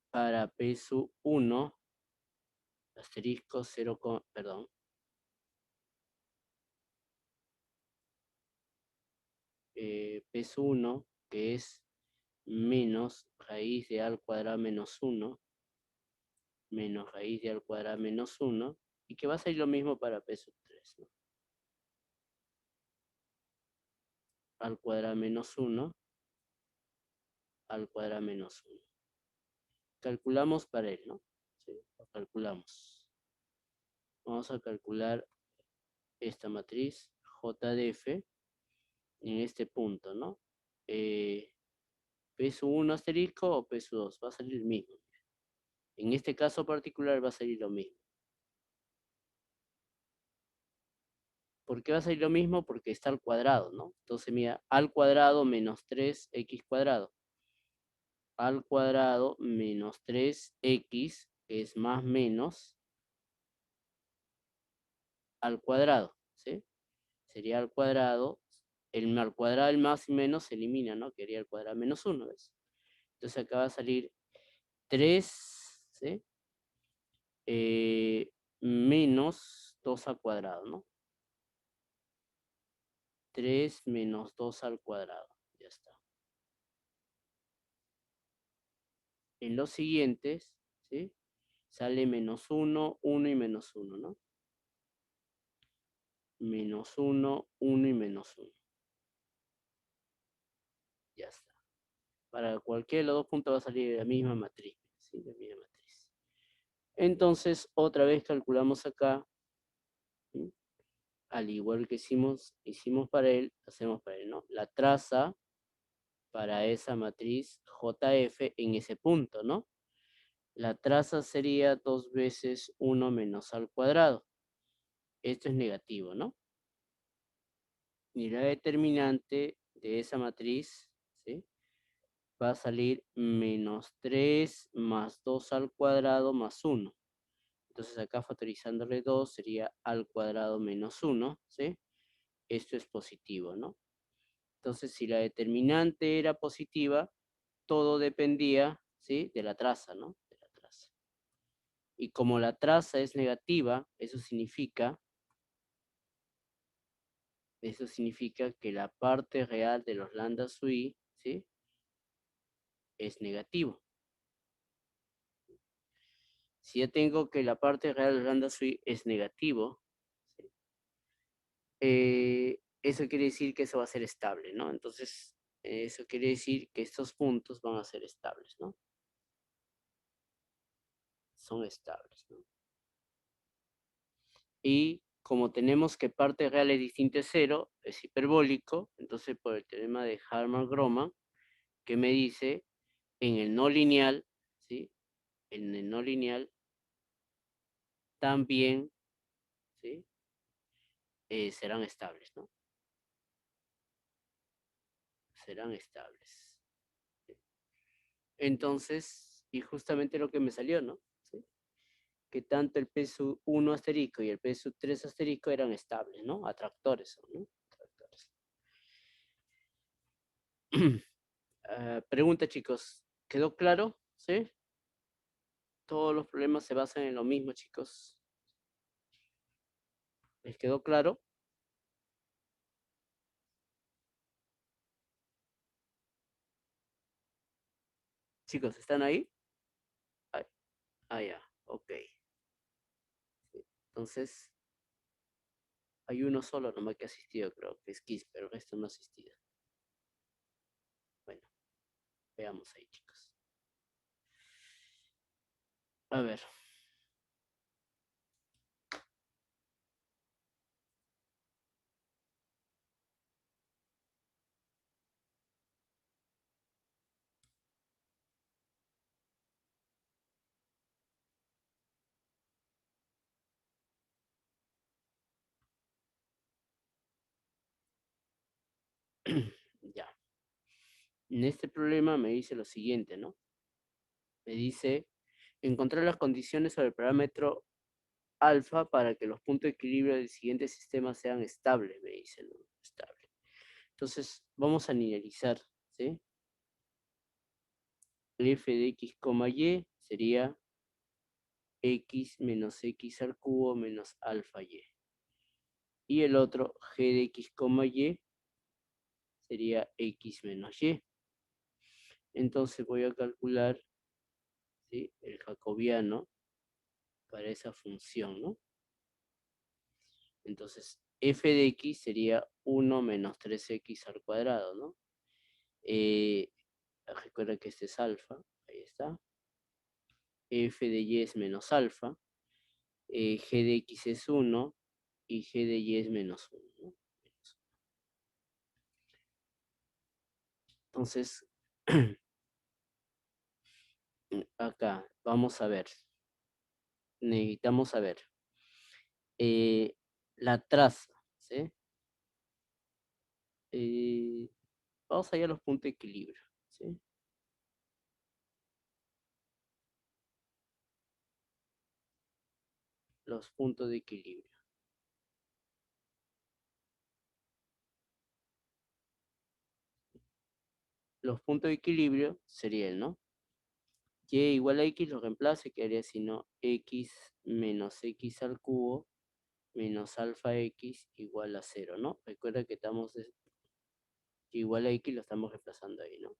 Para P sub 1 asterisco 0, perdón. P sub 1, que es menos raíz de A al cuadrado menos 1, menos raíz de A al cuadrado menos 1, y que va a ser lo mismo para P sub 3, ¿no? Al cuadrado menos 1, al cuadrado menos 1. Calculamos para él, ¿no? Sí, lo calculamos. Vamos a calcular esta matriz J de F en este punto, ¿no? P sub 1 asterisco o P sub 2, va a salir el mismo. En este caso particular va a salir lo mismo. ¿Por qué va a salir lo mismo? Porque está al cuadrado, ¿no? Entonces, mira, al cuadrado menos 3x cuadrado. Al cuadrado menos 3x es más menos al cuadrado, ¿sí? Sería al cuadrado, al cuadrado del más y menos se elimina, ¿no? Quería el cuadrado menos 1, ¿ves? Entonces acá va a salir 3, ¿sí? Menos 2 al cuadrado, ¿no? 3 menos 2 al cuadrado, ya está. En los siguientes, ¿sí?, sale menos 1, 1 y menos 1, ¿no? Menos 1, 1 y menos 1. Ya está. Para cualquiera de los dos puntos va a salir la misma matriz, ¿sí? La misma matriz. Entonces, otra vez calculamos acá, ¿sí?, al igual que hicimos para él, hacemos para él, ¿no? La traza para esa matriz JF en ese punto, ¿no? La traza sería 2 veces 1 menos al cuadrado. Esto es negativo, ¿no? Y la determinante de esa matriz, ¿sí?, va a salir menos 3 más 2 al cuadrado más 1. Entonces acá factorizándole 2 sería al cuadrado menos 1, ¿sí? Esto es positivo, ¿no? Entonces, si la determinante era positiva, todo dependía, ¿sí?, de la traza, ¿no? De la traza. Y como la traza es negativa, eso significa que la parte real de los lambda sui, ¿sí?, es negativo. Si ya tengo que la parte real de lambda psi es negativo, ¿sí? Eso quiere decir que eso va a ser estable, ¿no? Entonces, eso quiere decir que estos puntos van a ser estables, ¿no? Son estables, ¿no? Y como tenemos que parte real es distinta a cero, es hiperbólico, entonces por el teorema de Harman-Gromman, que me dice en el no lineal, ¿sí? En el no lineal también, ¿sí? Serán estables, ¿no? Serán estables. ¿Sí? Entonces, y justamente lo que me salió, ¿no? ¿Sí? Que tanto el P1 asterisco y el P3 asterisco eran estables, ¿no? Atractores son, ¿no? Atractores. Pregunta, chicos, ¿quedó claro? ¿Sí? Todos los problemas se basan en lo mismo, chicos. ¿Les quedó claro? Chicos, ¿están ahí? Ah, ya, ok. Entonces, hay uno solo nomás que ha asistido, creo que es Kiss, pero el resto no ha asistido. Bueno, veamos ahí, chicos. A ver. Ya. En este problema me dice lo siguiente, ¿no? Me dice encontrar las condiciones sobre el parámetro alfa para que los puntos de equilibrio del siguiente sistema sean estables, me dice, ¿no? Estable. Entonces, vamos a linealizar, ¿sí? El f de x, y sería x menos x al cubo menos alfa y. Y el otro, g de x, y sería x menos y. Entonces voy a calcular, ¿sí? El jacobiano para esa función, ¿no? Entonces, f de x sería 1 menos 3x al cuadrado, ¿no? Recuerda que este es alfa, ahí está. F de y es menos alfa. G de x es 1 y G de y es menos 1, ¿no? Entonces, acá vamos a ver. Necesitamos saber la traza, ¿sí? Vamos allá a los puntos de equilibrio, ¿sí? Los puntos de equilibrio. Los puntos de equilibrio serían, ¿no? Y igual a x lo reemplazo y quedaría así, ¿no? X menos x al cubo menos alfa x igual a 0, ¿no? Recuerda que estamos igual a x lo estamos reemplazando ahí, ¿no?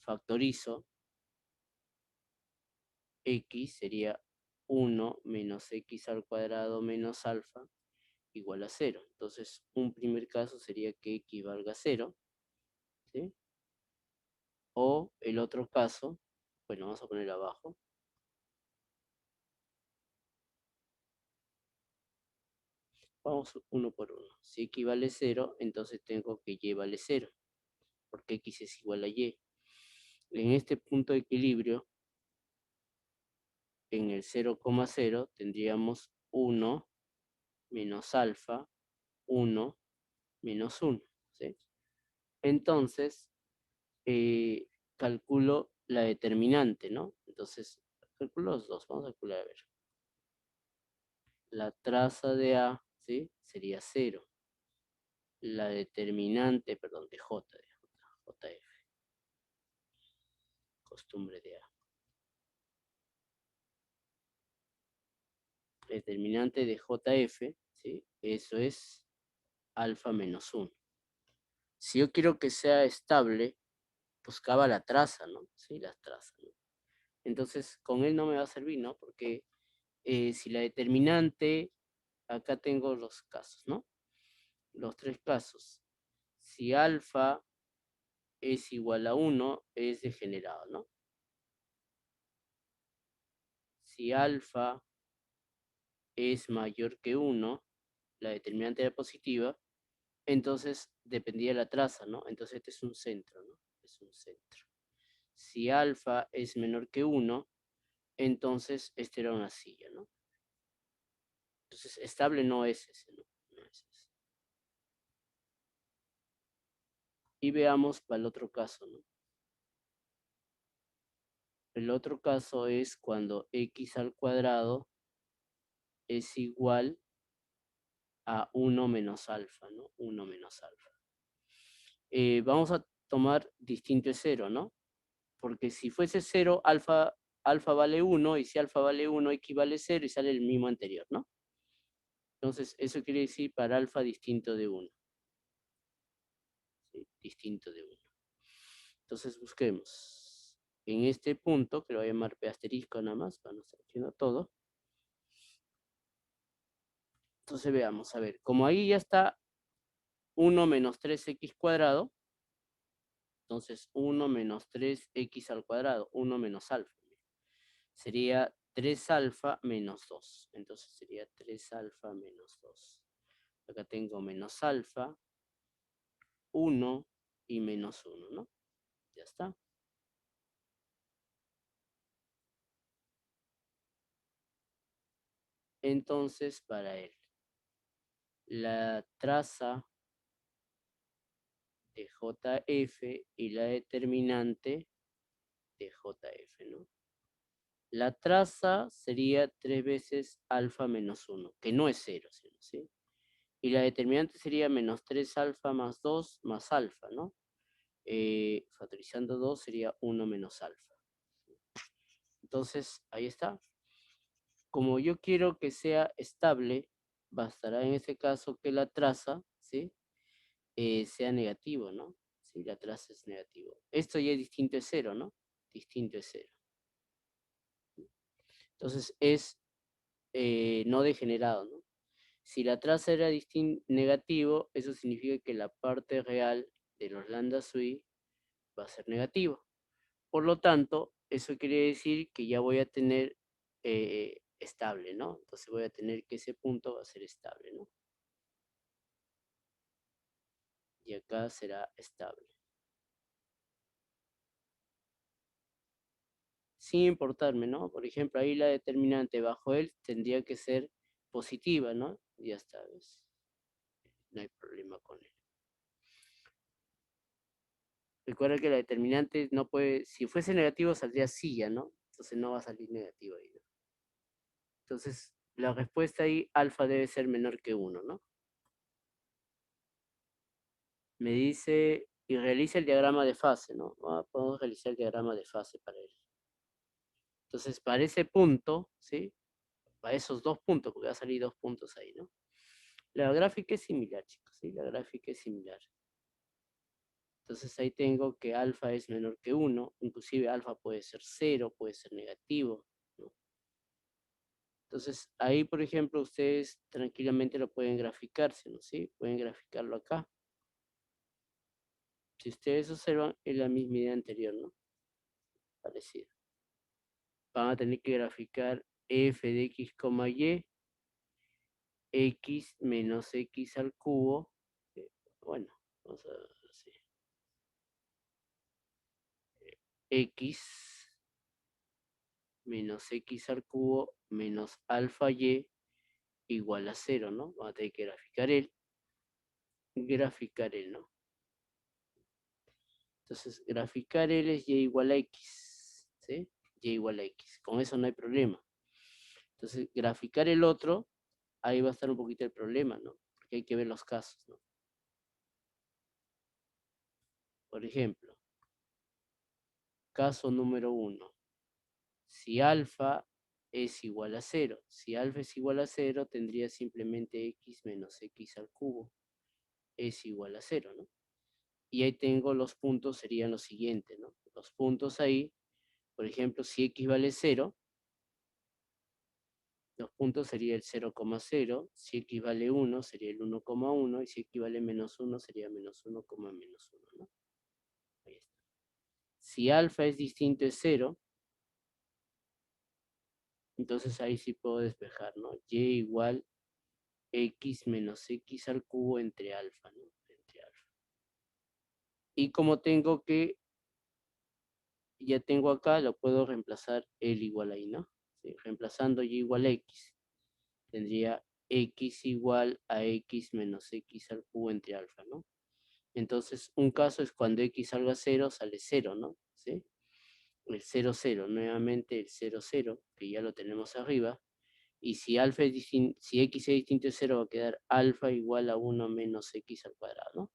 Factorizo x sería 1 menos x al cuadrado menos alfa igual a 0. Entonces, un primer caso sería que x valga 0, ¿sí? O el otro caso, bueno, vamos a poner abajo. Vamos uno por uno. Si x vale 0, entonces tengo que y vale 0, porque x es igual a y. En este punto de equilibrio, en el 0,0 tendríamos 1 menos alfa, 1 menos 1, ¿sí? Entonces, calculo la determinante, ¿no? Entonces, calculo los dos, vamos a calcular, a ver. La traza de A, ¿sí? Sería 0. La determinante, perdón, de J, JF, costumbre de A. Determinante de JF, ¿sí? Eso es alfa menos 1. Si yo quiero que sea estable, buscaba la traza, ¿no? Sí, las trazas, ¿no? Entonces, con él no me va a servir, ¿no? Porque si la determinante, acá tengo los casos, ¿no? Los tres casos. Si alfa es igual a 1, es degenerado, ¿no? Si alfa es mayor que 1, la determinante era positiva, entonces dependía de la traza, ¿no? Entonces este es un centro, ¿no? Es un centro. Si alfa es menor que 1, entonces este era una silla, ¿no? Entonces estable no es ese, ¿no? No es ese. Y veamos para el otro caso, ¿no? El otro caso es cuando x al cuadrado es igual a 1 menos alfa, ¿no? 1 menos alfa. Vamos a tomar distinto es 0, ¿no? Porque si fuese 0, alfa vale 1, y si alfa vale 1, x vale 0, y sale el mismo anterior, ¿no? Entonces, eso quiere decir para alfa distinto de 1. ¿Sí? Distinto de 1. Entonces, busquemos. En este punto, que lo voy a llamar P asterisco nada más, para no estar haciendo todo. Entonces, veamos, a ver, como ahí ya está 1 menos 3x cuadrado, entonces 1 menos 3x al cuadrado, 1 menos alfa. Sería 3 alfa menos 2. Entonces sería 3 alfa menos 2. Acá tengo menos alfa, 1 y menos 1, ¿no? Ya está. Entonces, para él, la traza de JF y la determinante de JF, ¿no? La traza sería 3 veces alfa menos 1, que no es 0, ¿sí? Y la determinante sería menos 3 alfa más 2 más alfa, ¿no? Factorizando 2 sería 1 menos alfa. Entonces, ahí está. Como yo quiero que sea estable, bastará en este caso que la traza, ¿sí? Sea negativo, ¿no? Si la traza es negativo. Esto ya es distinto de 0, ¿no? Distinto de 0. Entonces es no degenerado, ¿no? Si la traza era negativo, eso significa que la parte real de los lambda sui va a ser negativo. Por lo tanto, eso quiere decir que ya voy a tener estable, ¿no? Entonces voy a tener que ese punto va a ser estable, ¿no? Y acá será estable. Sin importarme, ¿no? Por ejemplo, ahí la determinante bajo él tendría que ser positiva, ¿no? Ya está, ¿ves? No hay problema con él. Recuerda que la determinante no puede, si fuese negativo saldría silla, ¿no? Entonces no va a salir negativo ahí, ¿no? Entonces, la respuesta ahí, alfa debe ser menor que 1, ¿no? Me dice, y realiza el diagrama de fase, ¿no? Podemos realizar el diagrama de fase para él. Entonces, para ese punto, ¿sí? Para esos dos puntos, porque va a salir dos puntos ahí, ¿no? La gráfica es similar, chicos, ¿sí? La gráfica es similar. Entonces ahí tengo que alfa es menor que 1, inclusive alfa puede ser 0, puede ser negativo, ¿no? Entonces ahí, por ejemplo, ustedes tranquilamente lo pueden graficarse, ¿no? ¿Sí? Pueden graficarlo acá. Si ustedes observan, es la misma idea anterior, ¿no? Parecida. Van a tener que graficar f de x, y, x menos x al cubo. Bueno, vamos a ver así. X menos x al cubo menos alfa y igual a 0, ¿no? Vamos a tener que graficar el, ¿no? Entonces, graficar el es y igual a x, ¿sí? Y igual a x. Con eso no hay problema. Entonces, graficar el otro, ahí va a estar un poquito el problema, ¿no? Porque hay que ver los casos, ¿no? Por ejemplo, caso número 1. Si alfa es igual a 0. Si alfa es igual a 0, tendría simplemente x menos x al cubo es igual a 0, ¿no? Y ahí tengo los puntos, serían los siguientes, ¿no? Los puntos ahí Por ejemplo, si x vale 0, los puntos sería el 0,0, si x vale 1 sería el 1,1 y si x vale menos 1 sería menos 1, menos 1, ¿no? Ahí está. Si alfa es distinto de 0, entonces ahí sí puedo despejar, ¿no? Y igual x menos x al cubo entre alfa, ¿no? Entre alfa. Y como tengo que, ya tengo acá, lo puedo reemplazar el igual ahí, ¿no? Sí, reemplazando y igual a x, tendría x igual a x menos x al cubo entre alfa, ¿no? Entonces, un caso es cuando x salga 0, sale 0, ¿no? ¿Sí? El 0, 0, nuevamente el 0, 0, que ya lo tenemos arriba. Y si, si x es distinto de 0, va a quedar alfa igual a 1 menos x al cuadrado, ¿no?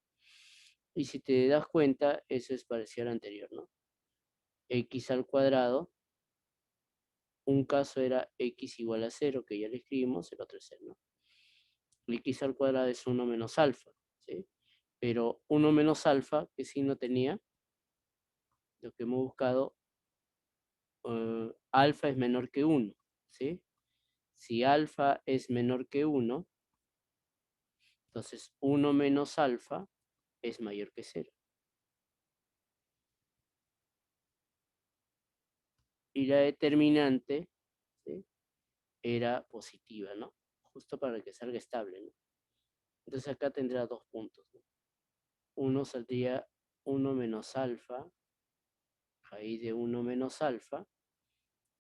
Y si te das cuenta, eso es parecido al anterior, ¿no? X al cuadrado, un caso era x igual a 0, que ya lo escribimos, el otro es 0, ¿no? X al cuadrado es 1 menos alfa, ¿sí? Pero 1 menos alfa, ¿qué signo tenía? Lo que hemos buscado, alfa es menor que 1, ¿sí? Si alfa es menor que 1, entonces 1 menos alfa es mayor que 0. Y la determinante, ¿sí?, era positiva, ¿no? Justo para que salga estable, ¿no? Entonces acá tendrá dos puntos, ¿no? Uno saldría 1 menos alfa, raíz de 1 menos alfa,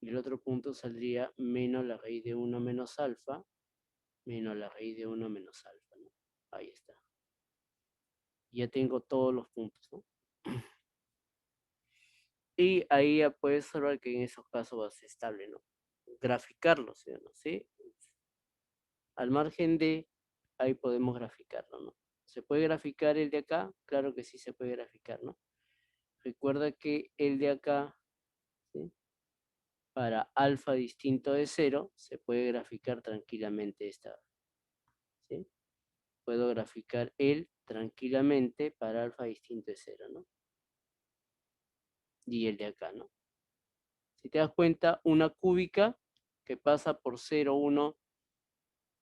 y el otro punto saldría menos la raíz de 1 menos alfa, menos la raíz de 1 menos alfa, ¿no? Ahí está. Ya tengo todos los puntos, ¿no? Y ahí ya puedes observar que en esos casos va a ser estable, ¿no? Graficarlo, ¿sí? Al margen de, ahí podemos graficarlo, ¿no? ¿Se puede graficar el de acá? Claro que sí se puede graficar, ¿no? Recuerda que el de acá, ¿sí?, para alfa distinto de 0, se puede graficar tranquilamente esta, ¿sí? Puedo graficar el tranquilamente para alfa distinto de 0, ¿no? Y el de acá, ¿no? Si te das cuenta, una cúbica que pasa por 0, 1,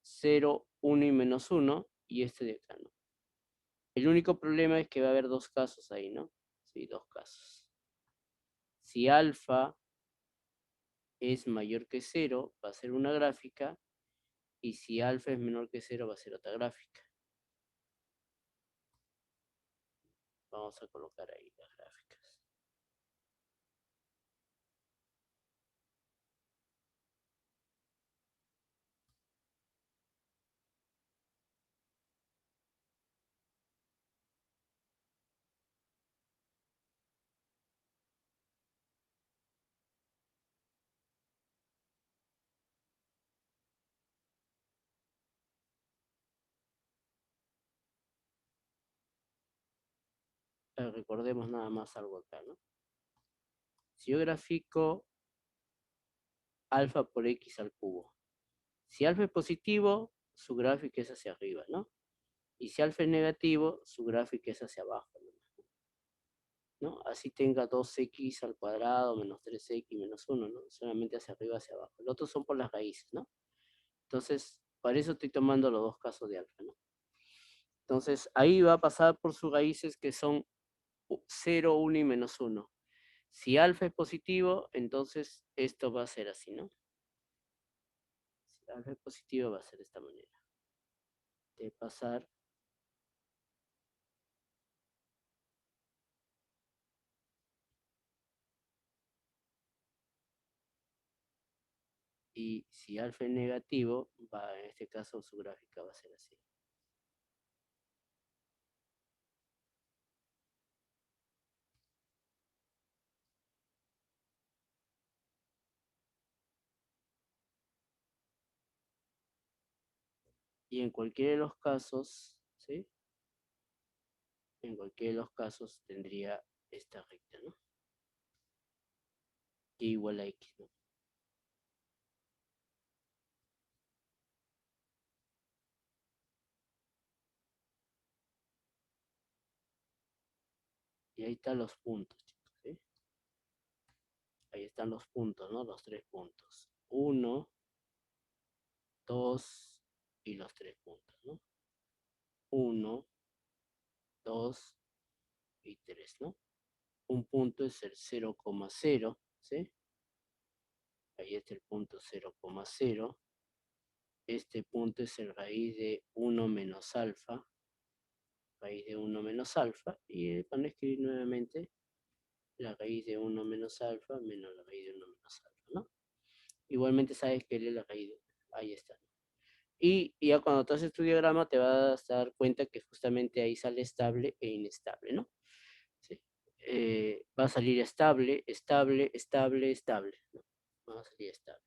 0, 1 y menos 1, y este de acá, ¿no? El único problema es que va a haber dos casos ahí, ¿no? Sí, dos casos. Si alfa es mayor que 0, va a ser una gráfica, y si alfa es menor que 0, va a ser otra gráfica. Vamos a colocar ahí las gráficas. Recordemos nada más algo acá, ¿no? Si yo grafico alfa por x al cubo, si alfa es positivo, su gráfica es hacia arriba, ¿no? Y si alfa es negativo, su gráfica es hacia abajo, ¿no? Así tenga 2x al cuadrado, menos 3x, menos 1, ¿no? Solamente hacia arriba, hacia abajo. Los otros son por las raíces, ¿no? Entonces, para eso estoy tomando los dos casos de alfa, ¿no? Entonces, ahí va a pasar por sus raíces que son 0, 1 y menos 1. Si alfa es positivo, entonces esto va a ser así, ¿no? Si alfa es positivo, va a ser de esta manera. De pasar y si alfa es negativo, en este caso su gráfica va a ser así. Y en cualquiera de los casos, ¿sí? En cualquiera de los casos tendría esta recta, ¿no? Y igual a x, ¿no? Y ahí están los puntos, chicos, ¿sí? Ahí están los puntos, ¿no? Los 3 puntos. 1, 2 y los 3 puntos, ¿no? 1, 2 y 3, ¿no? Un punto es el 0,0, ¿sí? Ahí está el punto 0,0. Este punto es el raíz de 1 menos alfa. Raíz de 1 menos alfa. Y van a escribir nuevamente la raíz de 1 menos alfa menos la raíz de 1 menos alfa, ¿no? Igualmente sabes que él es la raíz de... Ahí está. Y ya cuando tú haces tu diagrama te vas a dar cuenta que justamente ahí sale estable e inestable, ¿no? ¿Sí? Va a salir estable, estable, estable, estable, ¿no? Va a salir estable.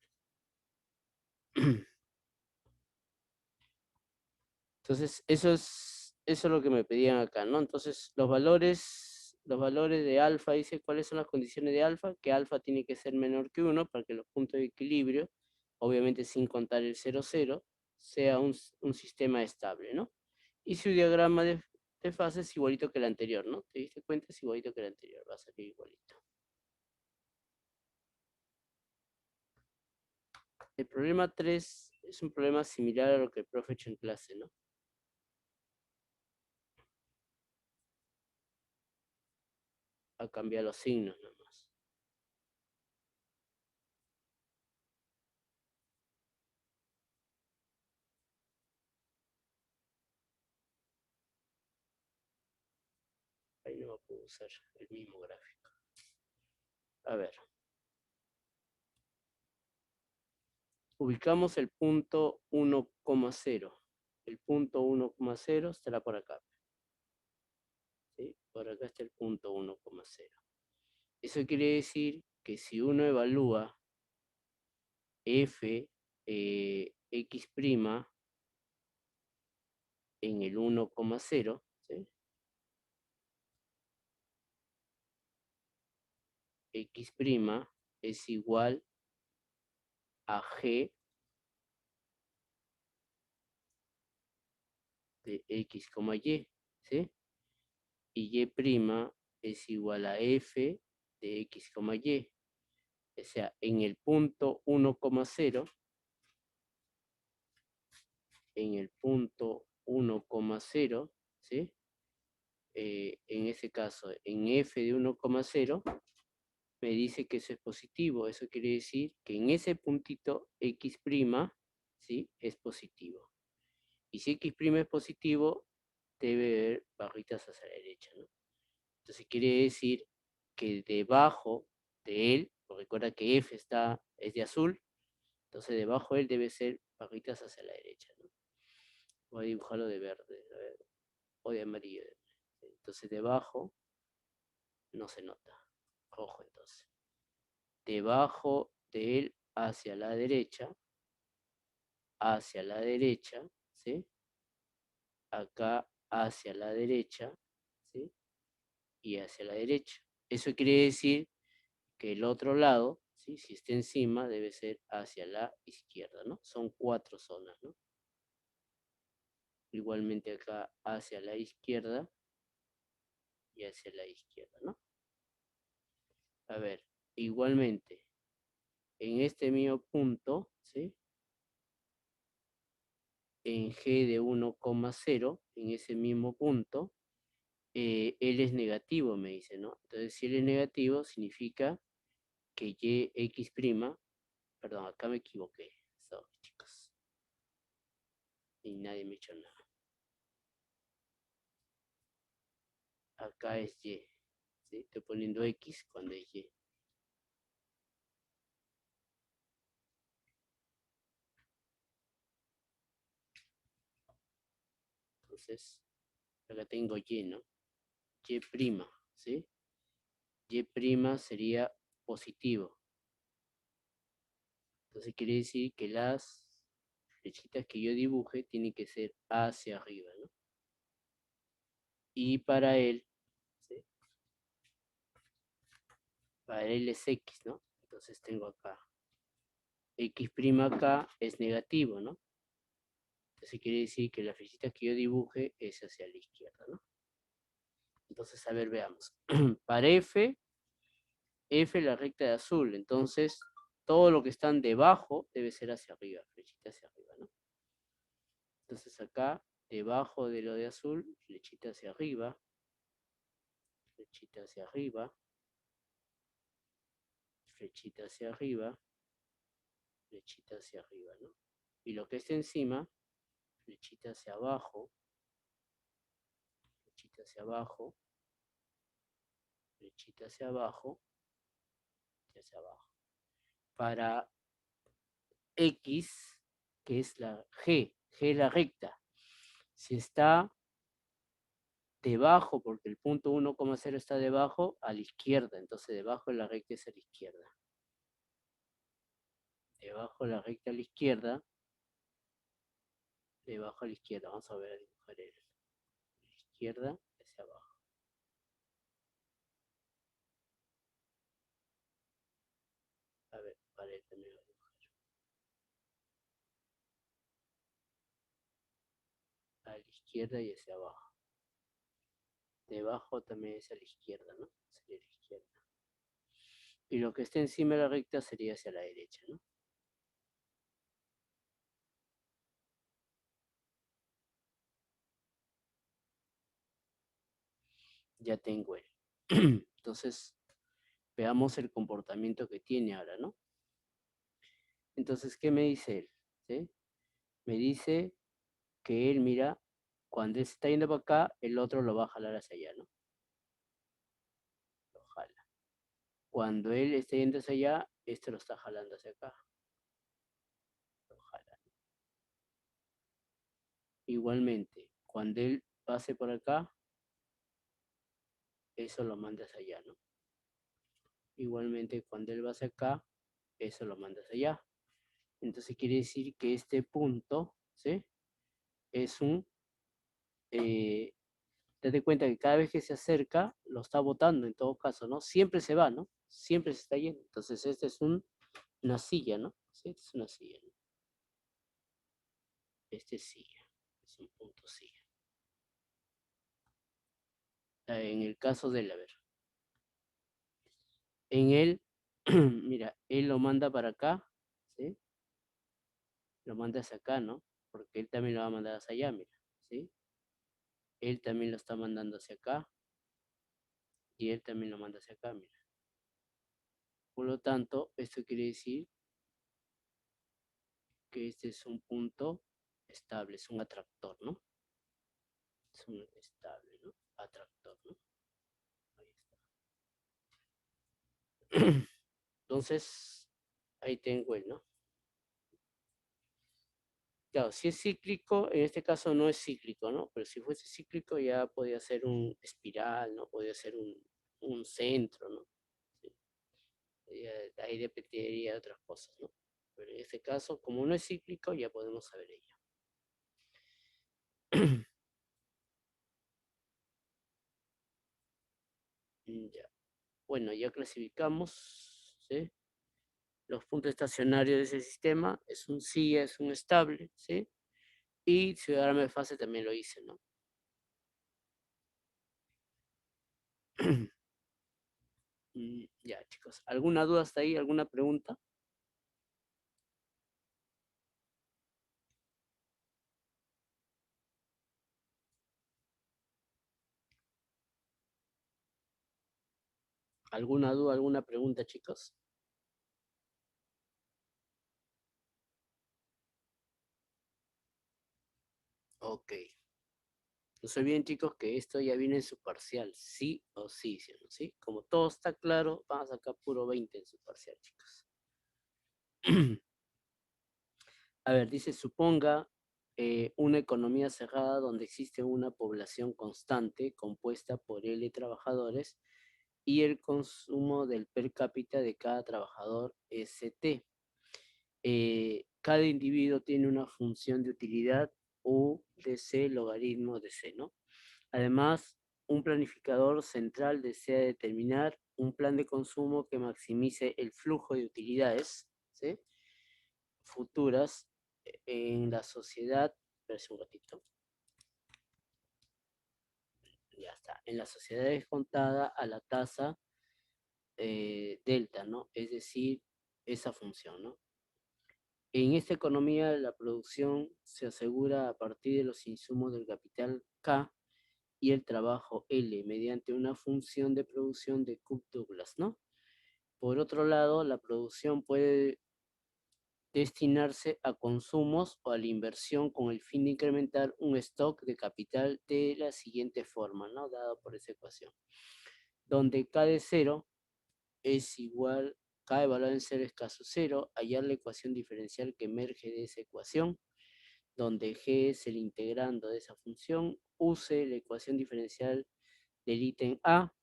Entonces, eso es lo que me pedían acá, ¿no? Entonces, los valores de alfa, dice cuáles son las condiciones de alfa, que alfa tiene que ser menor que 1 para que los puntos de equilibrio, obviamente sin contar el 0, 0, sea un sistema estable, ¿no? Y su diagrama de fase es igualito que el anterior, ¿no? ¿Te diste cuenta? Es igualito que el anterior, va a salir igualito. El problema 3 es un problema similar a lo que el profe echó en clase, ¿no? A cambiar los signos nomás. Ahí no va a poder usar el mismo gráfico. A ver. Ubicamos el punto 1,0. El punto 1,0 estará por acá. ¿Sí? Por acá está el punto 1,0. Eso quiere decir que si uno evalúa f x' en el 1,0, ¿sí? X' es igual a g de x, y, ¿sí? Y y' es igual a f de x, y. O sea, en el punto 1,0, en el punto 1,0, ¿sí? En ese caso, en f de 1,0, me dice que eso es positivo. Eso quiere decir que en ese puntito x', ¿sí? Es positivo. Y si x' es positivo, debe haber barritas hacia la derecha, ¿no? Entonces quiere decir que debajo de él, recuerda que f es de azul, entonces debajo de él debe ser barritas hacia la derecha, ¿no? Voy a dibujarlo de verde, a ver, o de amarillo. Entonces debajo no se nota. Rojo entonces. Debajo de él hacia la derecha, ¿sí? Acá hacia la derecha, ¿sí? Y hacia la derecha. Eso quiere decir que el otro lado, ¿sí? Si está encima, debe ser hacia la izquierda, ¿no? Son 4 zonas, ¿no? Igualmente acá hacia la izquierda y hacia la izquierda, ¿no? A ver, igualmente, en este mismo punto, ¿sí? En G de 1,0, en ese mismo punto, él es negativo, me dice, ¿no? Entonces, si él es negativo, significa que X', perdón, acá me equivoqué, sorry, chicos, y nadie me echó nada. Acá es Y, ¿sí? Estoy poniendo X cuando es Y. Entonces, acá tengo Y, ¿no? Y', ¿sí? Y' sería positivo. Entonces quiere decir que las flechitas que yo dibuje tienen que ser hacia arriba, ¿no? Y para él, ¿sí? Para él es X, ¿no? Entonces tengo acá. X' acá es negativo, ¿no? Entonces quiere decir que la flechita que yo dibuje es hacia la izquierda, ¿no? Entonces, a ver, veamos. Para F, F la recta de azul, entonces todo lo que están debajo debe ser hacia arriba, flechita hacia arriba, ¿no? Entonces acá, debajo de lo de azul, flechita hacia arriba, flechita hacia arriba, flechita hacia arriba, flechita hacia arriba, ¿no? Y lo que está encima, flechita hacia abajo, flechita hacia abajo, flechita hacia abajo, hacia abajo. Para X, que es la G es la recta. Si está debajo, porque el punto 1,0 está debajo, a la izquierda, entonces debajo de la recta es a la izquierda. Debajo de la recta a la izquierda, debajo a la izquierda, vamos a ver a dibujar el izquierda hacia abajo. A ver, para él también lo dibujar. A la izquierda y hacia abajo. Debajo también es a la izquierda, ¿no? Sería a la izquierda. Y lo que esté encima de la recta sería hacia la derecha, ¿no? Ya tengo él. Entonces, veamos el comportamiento que tiene ahora, ¿no? Entonces, ¿qué me dice él? ¿Sí? Me dice que él, mira, cuando él se está yendo para acá, el otro lo va a jalar hacia allá, ¿no? Lo jala. Cuando él está yendo hacia allá, este lo está jalando hacia acá. Lo jala. Igualmente, cuando él pase por acá, eso lo manda hacia allá, ¿no? Igualmente, cuando él va hacia acá, eso lo manda hacia allá. Entonces quiere decir que este punto, ¿sí? Es un... date cuenta que cada vez que se acerca, lo está botando en todo caso, ¿no? Siempre se va, ¿no? Siempre se está yendo. Entonces este es una silla, ¿no? Sí, este es una silla, ¿no? Este es silla. Es un punto silla. En el caso del, a ver, en él, mira, él lo manda para acá, ¿sí? Lo manda hacia acá, ¿no? Porque él también lo va a mandar hacia allá, mira, ¿sí? Él también lo está mandando hacia acá y él también lo manda hacia acá, mira. Por lo tanto, esto quiere decir que este es un punto estable, es un atractor, ¿no? Es un estable, ¿no? Atractor, ¿no? Ahí está. Entonces, ahí tengo el, ¿no? Claro, si es cíclico, en este caso no es cíclico, ¿no? Pero si fuese cíclico ya podía ser un espiral, ¿no? Podía ser un centro, ¿no? Sí. Ahí dependería de otras cosas, ¿no? Pero en este caso, como no es cíclico, ya podemos saber ello. Ya. Bueno, ya clasificamos, ¿sí? Los puntos estacionarios de ese sistema. Es un sí, es un estable, ¿sí? Y ciudadano de fase también lo hice, ¿no? Ya, chicos. ¿Alguna duda hasta ahí? ¿Alguna pregunta? ¿Alguna duda, alguna pregunta, chicos? Ok. Entonces bien, chicos, que esto ya viene en su parcial, sí o sí, ¿sí o no? ¿Sí? Como todo está claro, vamos a sacar puro 20 en su parcial, chicos. A ver, dice, suponga una economía cerrada donde existe una población constante compuesta por L trabajadores y el consumo del per cápita de cada trabajador ST. Cada individuo tiene una función de utilidad U de C logaritmo de C, ¿no? Además, un planificador central desea determinar un plan de consumo que maximice el flujo de utilidades, ¿sí? Futuras en la sociedad, espérate un ratito, ya está, en la sociedad descontada a la tasa delta, ¿no? Es decir, esa función, ¿no? En esta economía la producción se asegura a partir de los insumos del capital K y el trabajo L mediante una función de producción de Cook-Douglas, ¿no? Por otro lado, la producción puede destinarse a consumos o a la inversión con el fin de incrementar un stock de capital de la siguiente forma, ¿no? Dado por esa ecuación, donde K de 0 es igual, K evaluado en 0 es caso 0, hallar la ecuación diferencial que emerge de esa ecuación, donde G es el integrando de esa función, use la ecuación diferencial del ítem A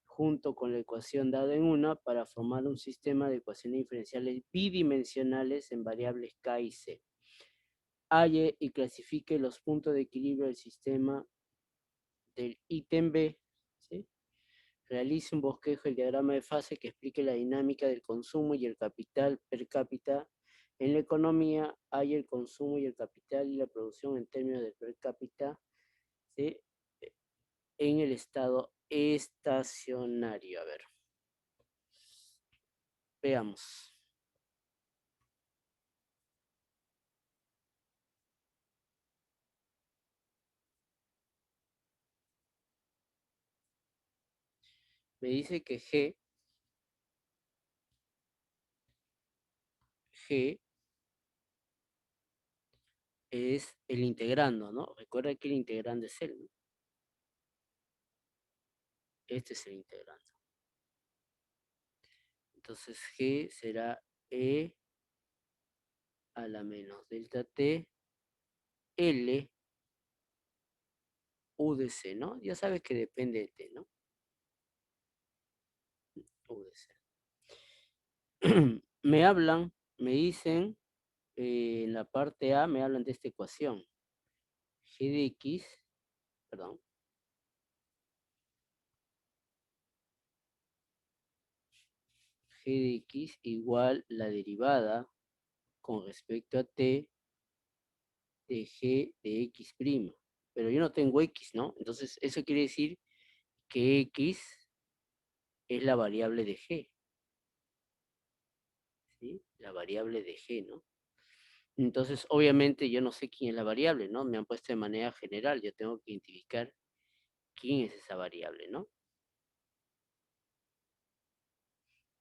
junto con la ecuación dada en una para formar un sistema de ecuaciones diferenciales bidimensionales en variables K y C. Halle y clasifique los puntos de equilibrio del sistema del ítem B, ¿sí? Realice un bosquejo del diagrama de fase que explique la dinámica del consumo y el capital per cápita en la economía. Hay el consumo y el capital y la producción en términos del per cápita, ¿sí? En el estado estacionario. A ver, veamos. Me dice que G es el integrando, ¿no? Recuerda que el integrando es él, ¿no? Este es el integrando. Entonces G será E a la menos delta T L U de C, ¿no? Ya sabes que depende de T, ¿no? U de C. Me dicen, en la parte A me hablan de esta ecuación. G de X, perdón, G de X igual la derivada con respecto a T de G de X prima. Pero yo no tengo X, ¿no? Entonces eso quiere decir que X es la variable de G, ¿sí? La variable de G, ¿no? Entonces, obviamente yo no sé quién es la variable, ¿no? Me han puesto de manera general, yo tengo que identificar quién es esa variable, ¿no?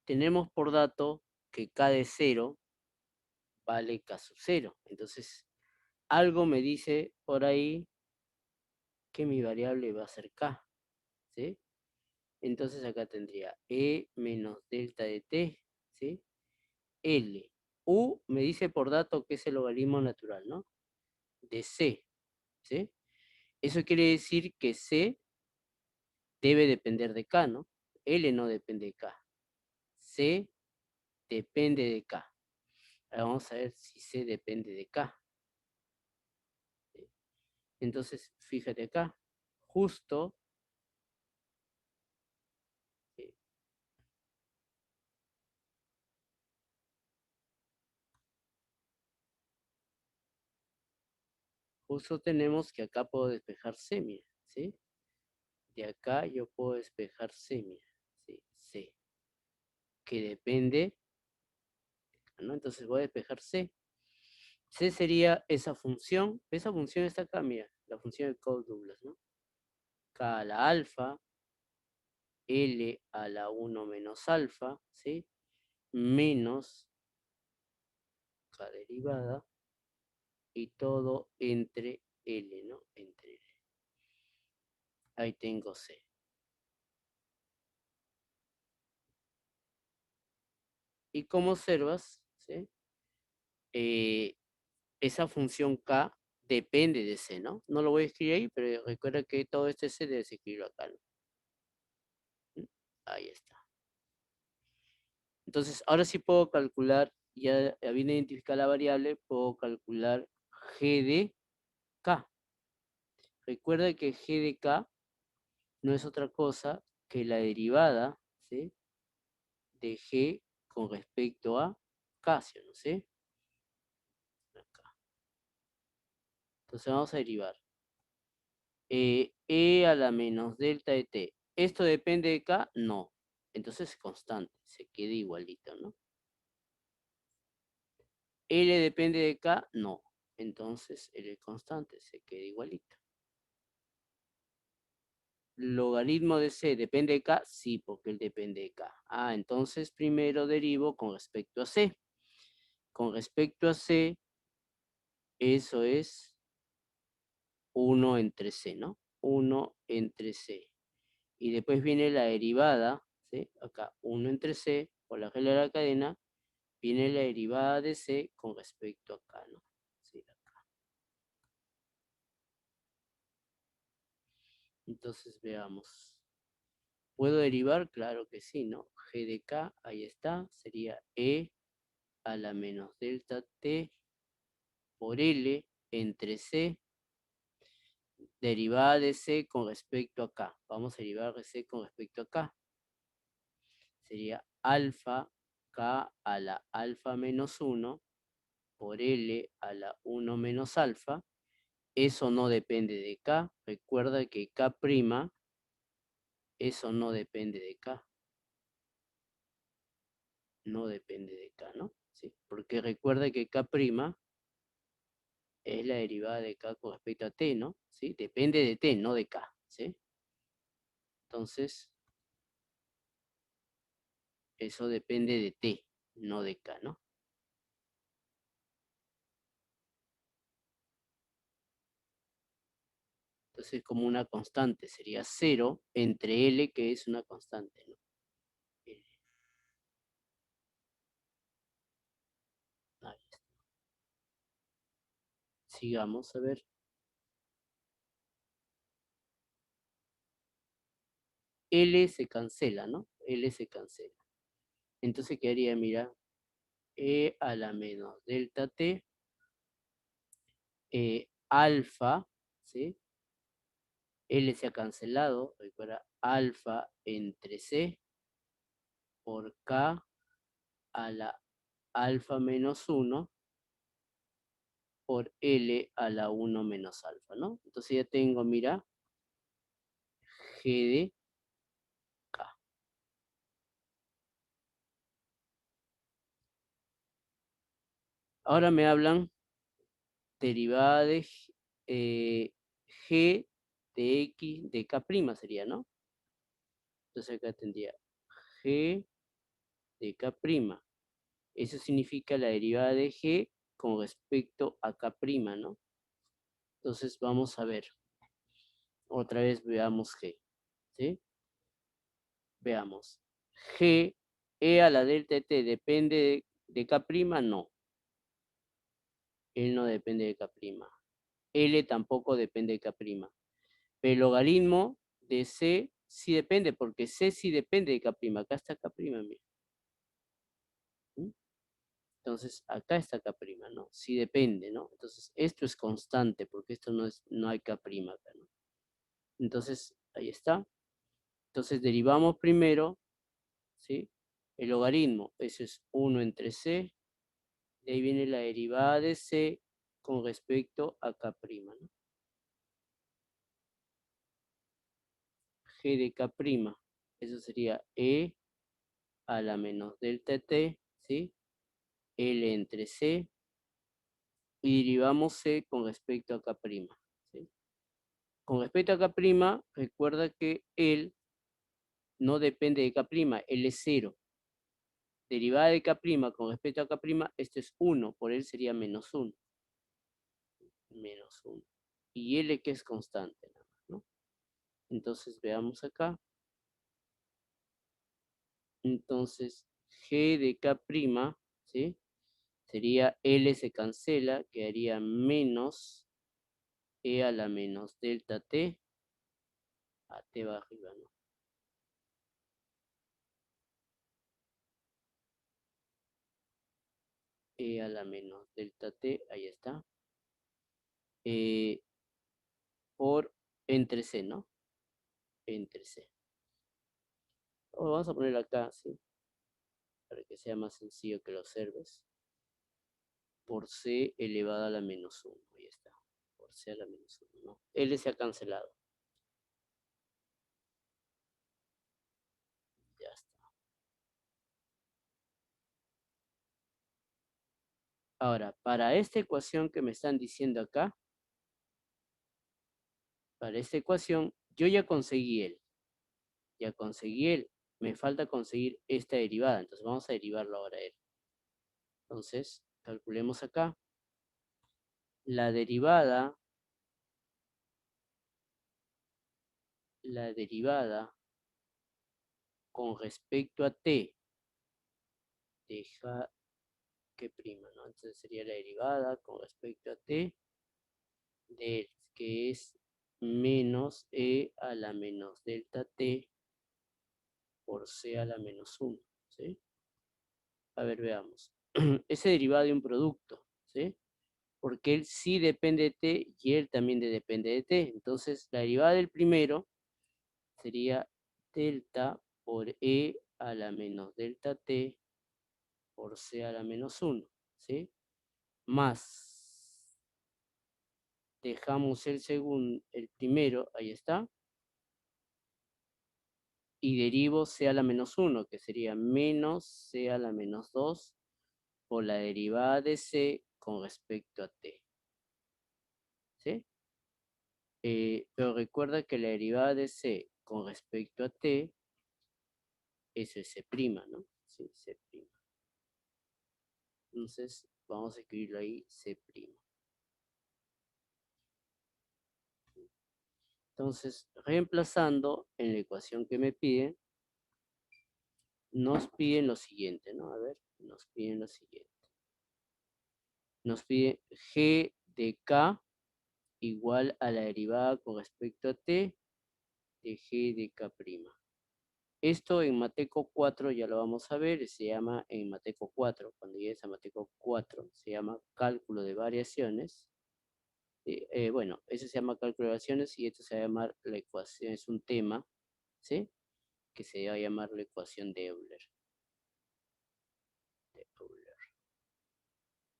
Tenemos por dato que K de 0 vale K sub 0. Entonces, algo me dice por ahí que mi variable va a ser K, ¿sí? Entonces acá tendría E menos delta de T, ¿sí? L. U me dice por dato que es el logaritmo natural, ¿no? De C, ¿sí? Eso quiere decir que C debe depender de K, ¿no? L no depende de K. C depende de K. Ahora vamos a ver si C depende de K. ¿Sí? Entonces, fíjate acá, justo, ¿sí? Justo tenemos que acá puedo despejar C, mira, ¿sí? De acá yo puedo despejar C, mira, ¿sí? C, que depende, ¿no? Entonces voy a despejar C. C sería esa función está acá, mira, la función de Cobb-Douglas, ¿no? K a la alfa, L a la 1 menos alfa, ¿sí? Menos K derivada y todo entre L, ¿no? Entre L. Ahí tengo C. Y como observas, ¿sí? Eh, esa función K depende de C, ¿no? No lo voy a escribir ahí, pero recuerda que todo este C debe escribirlo acá, ¿no? Ahí está. Entonces, ahora sí puedo calcular, ya habiendo identificado la variable, puedo calcular G de K. Recuerda que G de K no es otra cosa que la derivada, ¿sí? De G con respecto a K, ¿no sé? Acá. Entonces vamos a derivar. E a la menos delta de T. ¿Esto depende de K? No. entonces es constante, se queda igualito, ¿no? L depende de K, no. Entonces L es constante, se queda igualito. Logaritmo de C depende de K, sí, porque él depende de K. Ah, entonces primero derivo con respecto a C. Con respecto a C, eso es 1 entre C, ¿no? 1 entre C. Y después viene la derivada, ¿sí? Acá 1 entre C, por la regla de la cadena, viene la derivada de C con respecto a acá, ¿no? Sí, acá. Entonces veamos. ¿Puedo derivar? Claro que sí, ¿no? G de K, ahí está, sería E a la menos delta T por L entre C, derivada de C con respecto a K. Vamos a derivar de C con respecto a K. Sería alfa K a la alfa menos 1 por L a la 1 menos alfa. Eso no depende de K. Recuerda que K', eso no depende de K. No depende de K, ¿no? ¿Sí? Porque recuerda que K' es la derivada de K con respecto a T, ¿no? ¿Sí? Depende de T, no de K, ¿sí? Entonces, eso depende de T, no de K, ¿no? Entonces, como una constante, sería 0 entre L, que es una constante, ¿no? L. Ahí está. Sigamos, a ver. L se cancela, ¿no? L se cancela. Entonces quedaría, mira, E a la menos delta T, alfa, ¿sí? L se ha cancelado, recuerda, alfa entre C por K a la alfa menos 1 por L a la 1 menos alfa, ¿no? Entonces ya tengo, mira, G de K. Ahora me hablan derivada de G de X de K' sería, ¿no? Entonces acá tendría G de K'. Eso significa la derivada de G con respecto a K', ¿no? Entonces vamos a ver. Otra vez veamos G, ¿sí? Veamos. G, E a la delta T, ¿depende de K'? No. Él no depende de K'. L tampoco depende de K'. Pero el logaritmo de C sí depende, porque C sí depende de K'. Acá está K', mira. ¿Mm? Entonces, acá está K', ¿no? Sí depende, ¿no? Entonces, esto es constante, porque esto no hay K' acá, ¿no? Entonces, ahí está. Entonces, derivamos primero, ¿sí? El logaritmo, eso es 1 entre C, de ahí viene la derivada de C con respecto a K', ¿no? G de K', eso sería E a la menos delta T, ¿sí? L entre C, y derivamos C con respecto a K', ¿sí? Con respecto a K', recuerda que él no depende de K', él es 0. Derivada de K' con respecto a K', esto es 1, por él sería menos 1. Menos 1. Y L que es constante, ¿no? Entonces veamos acá. Entonces G de K', ¿sí? Sería L se cancela, quedaría menos E a la menos delta T, a T va arriba, ¿no? E a la menos delta T, ahí está. Por entre C, ¿no? Entre C. Vamos a poner acá, ¿sí? Para que sea más sencillo que lo observes. Por C elevada a la menos 1, ahí está. Por C a la menos 1, ¿no? L se ha cancelado. Ya está. Ahora, para esta ecuación que me están diciendo acá, para esta ecuación, yo ya conseguí el. Ya conseguí el. Me falta conseguir esta derivada. Entonces vamos a derivarlo ahora él. Entonces, calculemos acá. La derivada con respecto a t, deja que prima, ¿no? Entonces sería la derivada con respecto a t de que es menos e a la menos delta t por c a la menos 1, ¿sí? A ver, veamos. Ese derivado de un producto, ¿sí? Porque él sí depende de t y él también depende de t. Entonces, la derivada del primero sería delta por e a la menos delta t por c a la menos 1, ¿sí? Más, dejamos el primero, ahí está, y derivo c a la menos 1, que sería menos c a la menos 2 por la derivada de c con respecto a t, ¿sí? Pero recuerda que la derivada de c con respecto a t, eso es c', ¿no? Sí, c'. Entonces, vamos a escribirlo ahí, c'. Entonces, reemplazando en la ecuación que me piden, nos piden lo siguiente, ¿no? A ver, nos piden lo siguiente. Nos pide g de k igual a la derivada con respecto a t de g de k'. Esto en Mateco 4 ya lo vamos a ver, se llama en Mateco 4, cuando llegues a Mateco 4, se llama cálculo de variaciones. Bueno, ese se llama cálculo de variaciones y esto se va a llamar la ecuación, es un tema, ¿sí? Que se va a llamar la ecuación de Euler.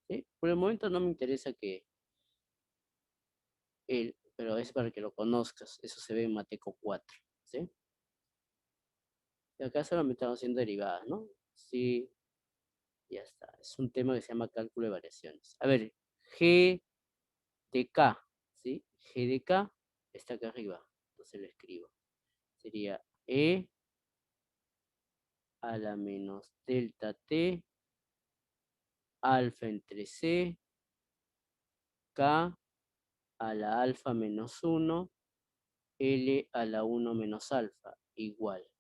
¿Sí? Por el momento no me interesa que él, pero es para que lo conozcas, eso se ve en Mateco 4, ¿sí? Y acá solamente estamos haciendo derivadas, ¿no? Sí, ya está. Es un tema que se llama cálculo de variaciones. A ver, G de K, ¿sí? G de K está acá arriba, entonces lo escribo. Sería E a la menos delta T, alfa entre C, K a la alfa menos 1, L a la 1 menos alfa, igual.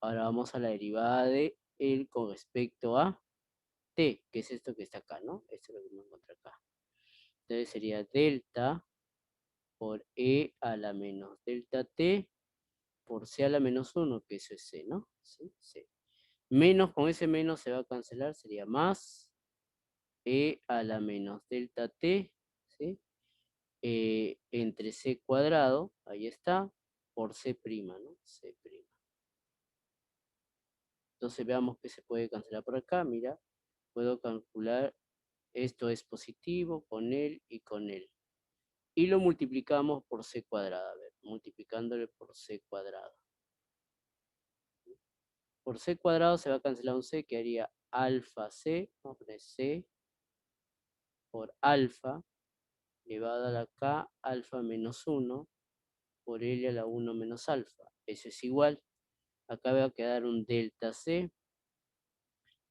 Ahora vamos a la derivada de L con respecto a T, que es esto que está acá, ¿no? Esto es lo que me encuentro acá. Entonces sería delta por E a la menos delta T por C a la menos 1, que eso es C, ¿no? ¿Sí? C. Menos con ese menos se va a cancelar, sería más E a la menos delta T, ¿sí? Entre C cuadrado, ahí está, por C', ¿no? C'. Entonces veamos que se puede cancelar por acá, mira, puedo calcular, esto es positivo con él y con él. Y lo multiplicamos por C cuadrada, a ver, multiplicándole por C cuadrado. Por C cuadrado se va a cancelar un C, que haría alfa C, vamos a poner C por alfa, elevado a la K, alfa menos 1, por L a la 1 menos alfa. Eso es igual. Acá va a quedar un delta C,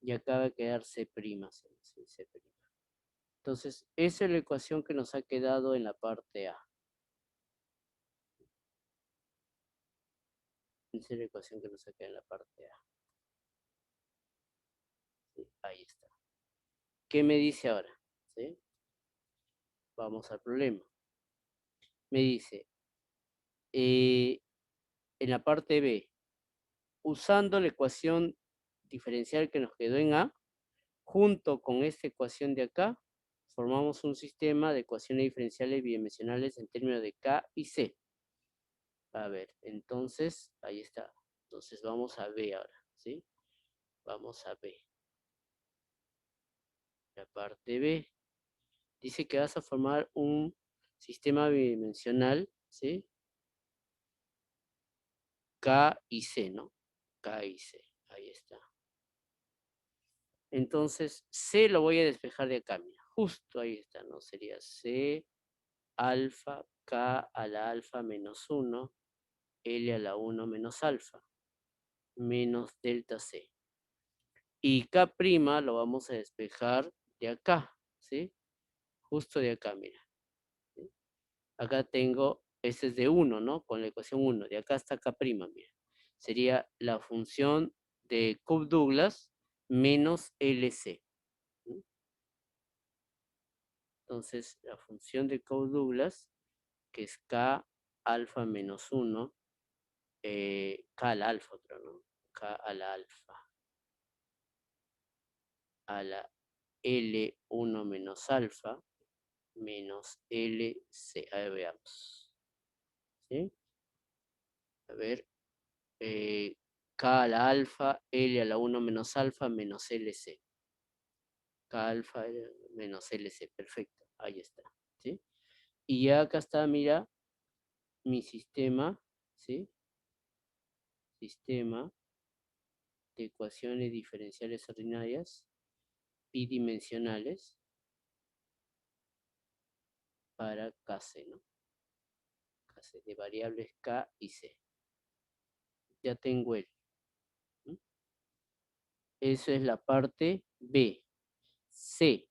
y acá va a quedar C', C'. Entonces, esa es la ecuación que nos ha quedado en la parte A. Esa es la ecuación que nos ha quedado en la parte A. Sí, ahí está. ¿Qué me dice ahora? ¿Sí? Vamos al problema. Me dice, en la parte B, usando la ecuación diferencial que nos quedó en A, junto con esta ecuación de acá, formamos un sistema de ecuaciones diferenciales bidimensionales en términos de K y C. A ver, entonces, ahí está. Entonces vamos a B ahora, ¿sí? Vamos a B. La parte B. Dice que vas a formar un sistema bidimensional, ¿sí? K y C, ¿no? K y C, ahí está. Entonces, C lo voy a despejar de acá, mira, justo ahí está, ¿no? Sería C alfa, K a la alfa menos 1, L a la 1 menos alfa, menos delta C. Y K' lo vamos a despejar de acá, ¿sí? Justo de acá, mira. ¿Sí? Acá tengo, este es de 1, ¿no? Con la ecuación 1, de acá hasta K', mira. Sería la función de Cobb-Douglas menos LC. ¿Sí? Entonces, la función de Cobb-Douglas, que es K alfa menos 1, K al alfa, creo, ¿no? K a la alfa, a la L1 menos alfa, menos LC. A ver, veamos. ¿Sí? A ver, K a la alfa, L a la 1 menos alfa, menos LC. K alfa menos LC, perfecto. Ahí está. ¿Sí? Y ya acá está, mira, mi sistema, ¿sí? Sistema de ecuaciones diferenciales ordinarias bidimensionales para Kc, ¿no? Kc de variables K y C. Ya tengo el. ¿Mm? Eso es la parte B. C.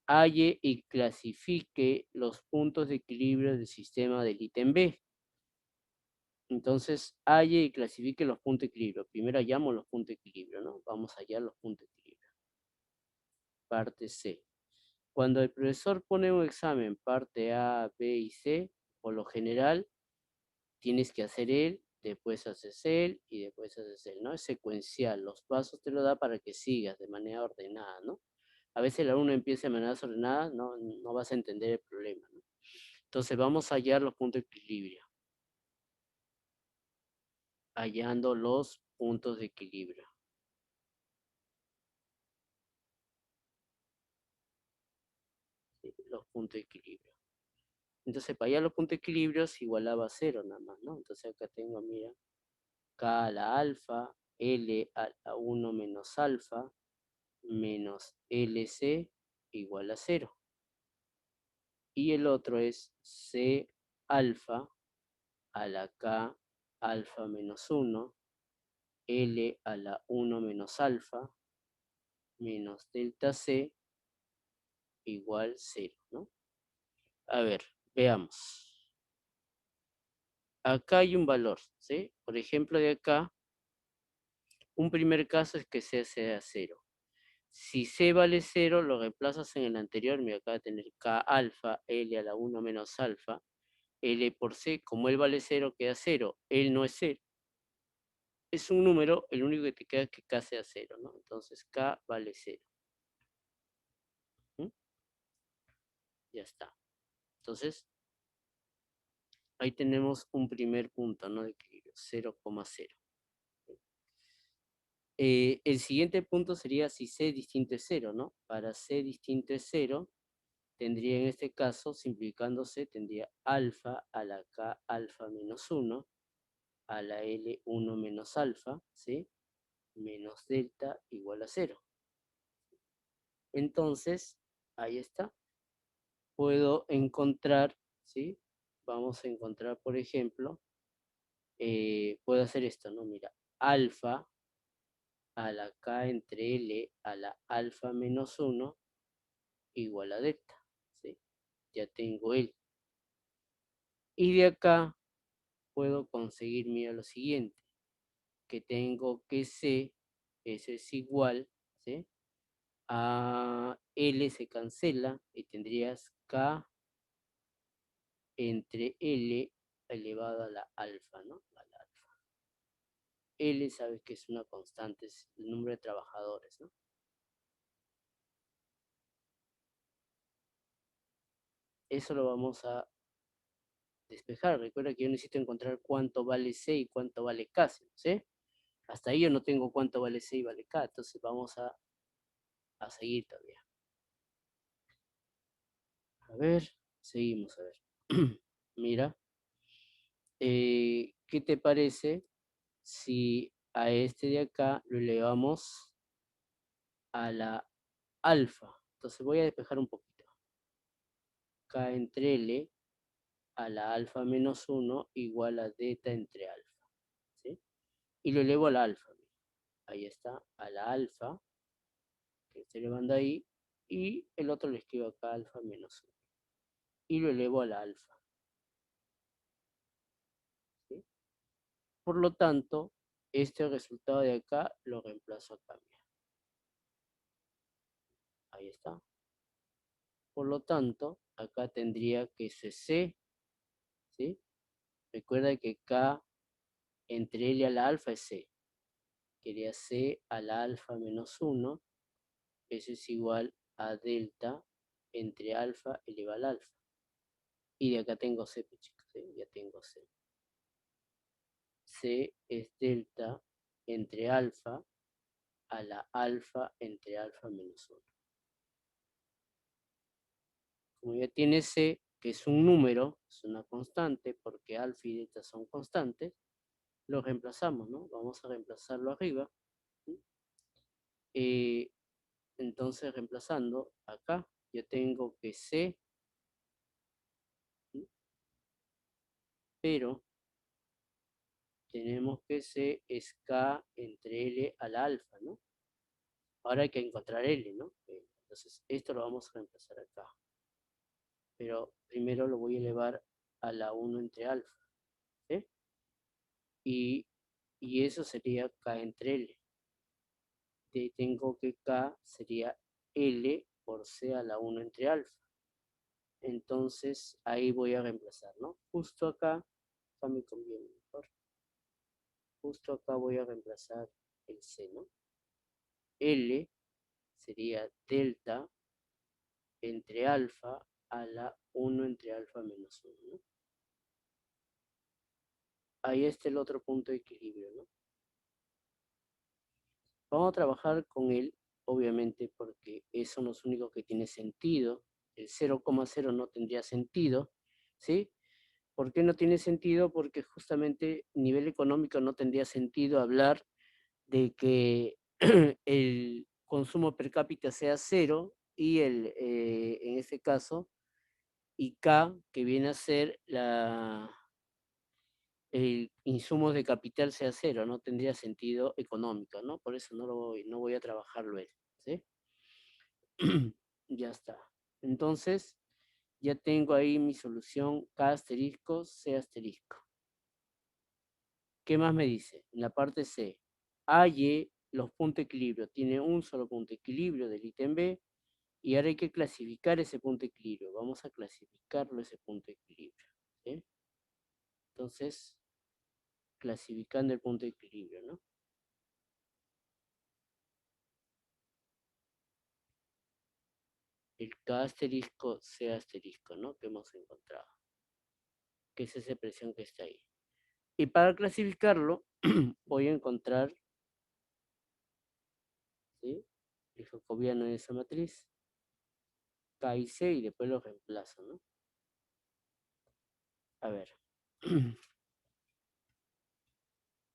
Halle y clasifique los puntos de equilibrio del sistema del ítem B. Entonces, halle y clasifique los puntos de equilibrio. Primero hallamos los puntos de equilibrio, ¿no? Vamos a hallar los puntos de equilibrio. Parte C. Cuando el profesor pone un examen, parte A, B y C, por lo general, tienes que hacer él, después haces él y después haces él, ¿no? Es secuencial. Los pasos te lo da para que sigas de manera ordenada, ¿no? A veces el alumno empieza de manera desordenada, no vas a entender el problema, ¿no? Entonces vamos a hallar los puntos de equilibrio. Hallando los puntos de equilibrio. ¿Sí? Los puntos de equilibrio. Entonces, para hallar los puntos de equilibrio se igualaba a 0 nada más, ¿no? Entonces acá tengo, mira, K a la alfa, L a la 1 menos alfa, menos LC igual a 0. Y el otro es C alfa a la K alfa menos 1, L a la 1 menos alfa, menos delta C igual 0, ¿no? A ver, veamos. Acá hay un valor, ¿sí? Por ejemplo, de acá, un primer caso es que C sea 0. Si C vale 0, lo reemplazas en el anterior, me acaba de tener K alfa, L a la 1 menos alfa, L por C, como él vale 0, queda 0, él no es 0. Es un número, el único que te queda es que K sea 0, ¿no? Entonces K vale 0. ¿Mm? Ya está. Entonces, ahí tenemos un primer punto, ¿no? De equilibrio, 0,0. El siguiente punto sería si C distinto es 0, ¿no? Para C distinto es 0, tendría en este caso, simplificándose, tendría alfa a la K alfa menos 1, a la L 1 menos alfa, ¿sí? Menos delta igual a 0. Entonces, ahí está. Puedo encontrar, ¿sí? Vamos a encontrar, por ejemplo, puedo hacer esto, ¿no? Mira, alfa a la K entre L a la alfa menos 1 igual a delta, ¿sí? Ya tengo L. Y de acá puedo conseguir, mira, lo siguiente, que tengo que C, eso es igual, ¿sí? A L se cancela y tendrías K entre L elevado a la alfa, ¿no? A la alfa. L sabes que es una constante, es el número de trabajadores, ¿no? Eso lo vamos a despejar. Recuerda que yo necesito encontrar cuánto vale C y cuánto vale K, ¿sí? Hasta ahí yo no tengo cuánto vale C y vale K, entonces vamos a seguir todavía. A ver, seguimos, a ver. Mira, ¿qué te parece si a este de acá lo elevamos a la alfa. Entonces voy a despejar un poquito. K entre L a la alfa menos 1 igual a delta entre alfa. ¿Sí? Y lo elevo a la alfa. Ahí está, a la alfa, que estoy elevando ahí, y el otro le escribo acá alfa menos 1. Y lo elevo a la alfa. ¿Sí? Por lo tanto, este resultado de acá lo reemplazo acá. Ahí está. Por lo tanto, acá tendría que ser C. ¿Sí? Recuerda que K entre L a la alfa es C. Quería C a la alfa menos 1. Eso es igual a delta entre alfa elevado al alfa. Y de acá tengo C, chicos. ¿Sí? Ya tengo C. C es delta entre alfa a la alfa entre alfa menos 1. Como ya tiene C, que es un número, es una constante, porque alfa y delta son constantes, lo reemplazamos, ¿no? Vamos a reemplazarlo arriba. ¿Sí? Entonces, reemplazando acá, yo tengo que C, ¿sí? Pero tenemos que C es K entre L a la alfa, ¿no? Ahora hay que encontrar L, ¿no? Entonces, esto lo vamos a reemplazar acá. Pero primero lo voy a elevar a la 1 entre alfa. ¿Sí? Y eso sería K entre L. Tengo que K sería L por C a la 1 entre alfa. Entonces ahí voy a reemplazar, ¿no? Justo acá me conviene mejor. Justo acá voy a reemplazar el C, ¿no? L sería delta entre alfa a la 1 entre alfa menos 1, ¿no? Ahí está el otro punto de equilibrio, ¿no? Vamos a trabajar con él, obviamente, porque eso no es lo único que tiene sentido. El 0,0 no tendría sentido, ¿sí? ¿Por qué no tiene sentido? Porque justamente a nivel económico no tendría sentido hablar de que el consumo per cápita sea cero y en este caso, y K, que viene a ser el insumo de capital sea cero, no tendría sentido económico, ¿no? Por eso no voy a trabajarlo él, ¿sí? Ya está. Entonces, ya tengo ahí mi solución K asterisco, C asterisco. ¿Qué más me dice? En la parte C, halle los puntos de equilibrio. Tiene un solo punto de equilibrio del ítem B y ahora hay que clasificar ese punto de equilibrio. Vamos a clasificarlo ese punto de equilibrio. ¿Sí? Entonces, clasificando el punto de equilibrio, ¿no? El K asterisco, C asterisco, ¿no? Que hemos encontrado. Que es esa expresión que está ahí. Y para clasificarlo, voy a encontrar, ¿sí? El jacobiano de esa matriz, K y C, y después lo reemplazo, ¿no? A ver.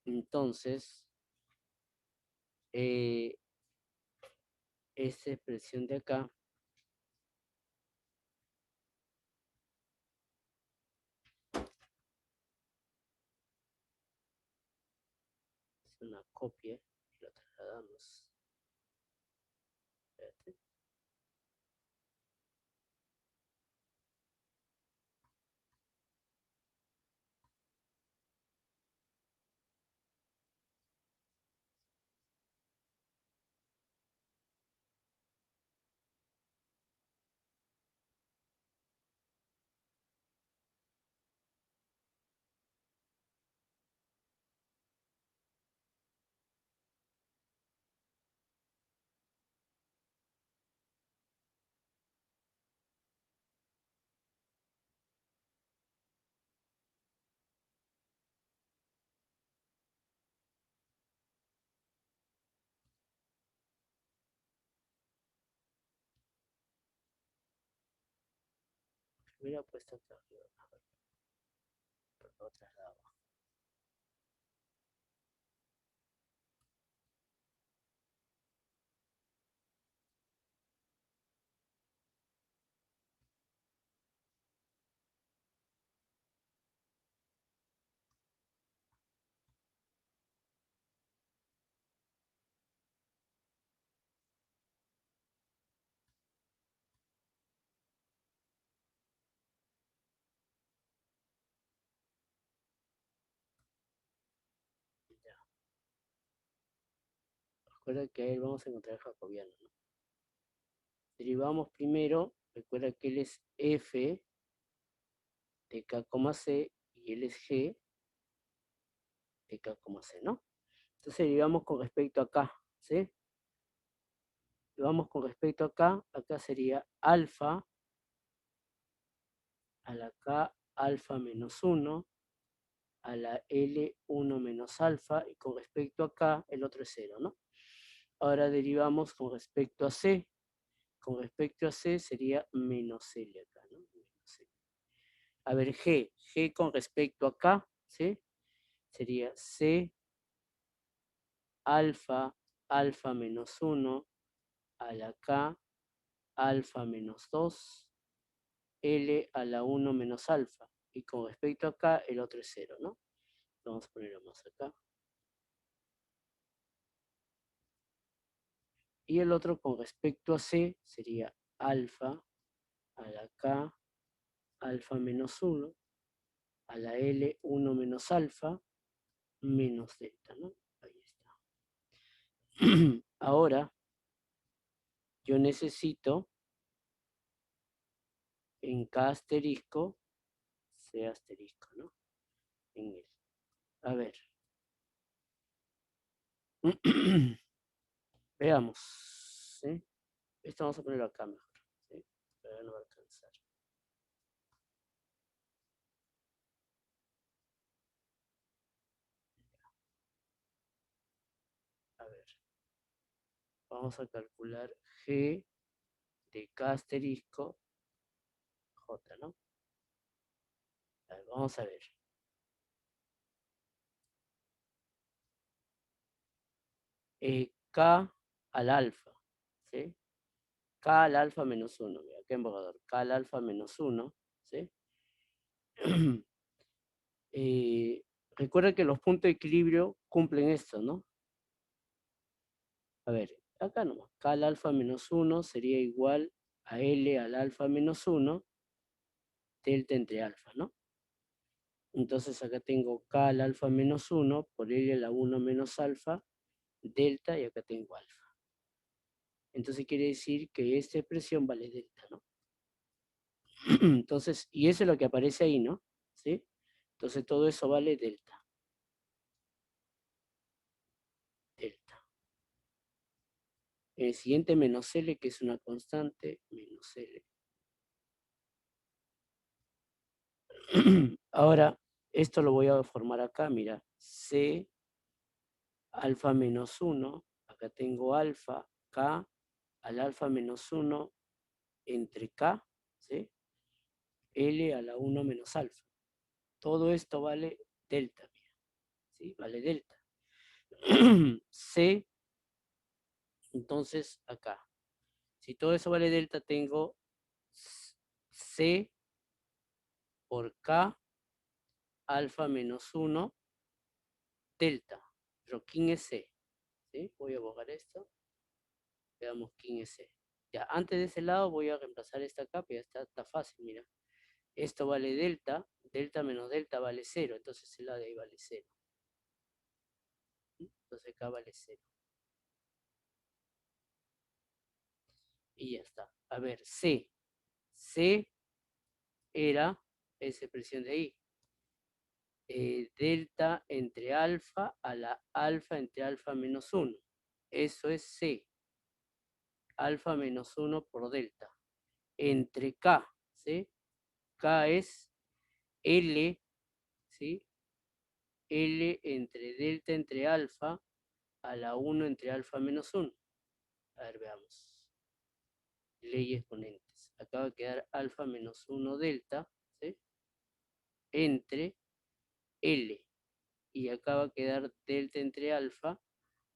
Entonces, esta expresión de acá es una copia y la trasladamos. Espérate. Hubiera puesto acá arriba, pero lo traslado. Recuerda que ahí vamos a encontrar el jacobiano, ¿no? Derivamos primero, recuerda que él es f de k, c y él es g de k, c, ¿no? Entonces derivamos con respecto a k, ¿sí? Derivamos con respecto a k, acá sería alfa a la k alfa menos 1 a la L1 menos alfa, y con respecto a k, el otro es 0, ¿no? Ahora derivamos con respecto a c. Con respecto a c sería menos L acá, ¿no? Menos L. A ver, g con respecto a k, ¿sí? Sería c alfa, alfa menos 1 a la k alfa menos 2, L a la 1 menos alfa. Y con respecto a k, el otro es 0, ¿no? Vamos a ponerlo más acá. Y el otro con respecto a c sería alfa a la k alfa menos 1 a la L 1 menos alfa menos delta, ¿no? Ahí está. Ahora, yo necesito en K asterisco, C asterisco, ¿no? En él. A ver. Veamos. ¿Sí? Esto vamos a ponerlo acá mejor. ¿Sí? Pero no va a alcanzar. A ver. Vamos a calcular G de K asterisco J, ¿no? A ver, vamos a ver. K al alfa, ¿sí? K al alfa menos 1, mira, acá en borrador. K al alfa menos 1, ¿sí? Recuerda que los puntos de equilibrio cumplen esto, ¿no? A ver, acá nomás. K al alfa menos 1 sería igual a L al alfa menos 1, delta entre alfa, ¿no? Entonces acá tengo K al alfa menos 1 por L a la 1 menos alfa, delta, y acá tengo alfa. Entonces quiere decir que esta expresión vale delta, ¿no? Entonces, y eso es lo que aparece ahí, ¿no? ¿Sí? Entonces todo eso vale delta. Delta. En el siguiente menos L, que es una constante, menos L. Ahora, esto lo voy a formar acá, mira. C alfa menos 1, acá tengo alfa, K al alfa menos 1 entre K, ¿sí? L a la 1 menos alfa. Todo esto vale delta, mira, ¿sí? Vale delta. C, entonces acá. Si todo eso vale delta, tengo C por K alfa menos 1 delta. Pero ¿quién es C? ¿Sí? Voy a borrar esto. Veamos quién es C. Ya, antes de ese lado voy a reemplazar esta acá, pero ya está fácil, mira. Esto vale delta, delta menos delta vale 0, entonces el lado de ahí vale 0. Entonces acá vale 0. Y ya está. A ver, C. C era esa expresión de ahí. Delta entre alfa a la alfa entre alfa menos 1. Eso es C. Alfa menos 1 por delta. Entre K, ¿sí? K es L, ¿sí? L entre delta entre alfa a la 1 entre alfa menos 1. A ver, veamos. Ley exponentes. Acá va a quedar alfa menos 1 delta, ¿sí? Entre L. Y acá va a quedar delta entre alfa,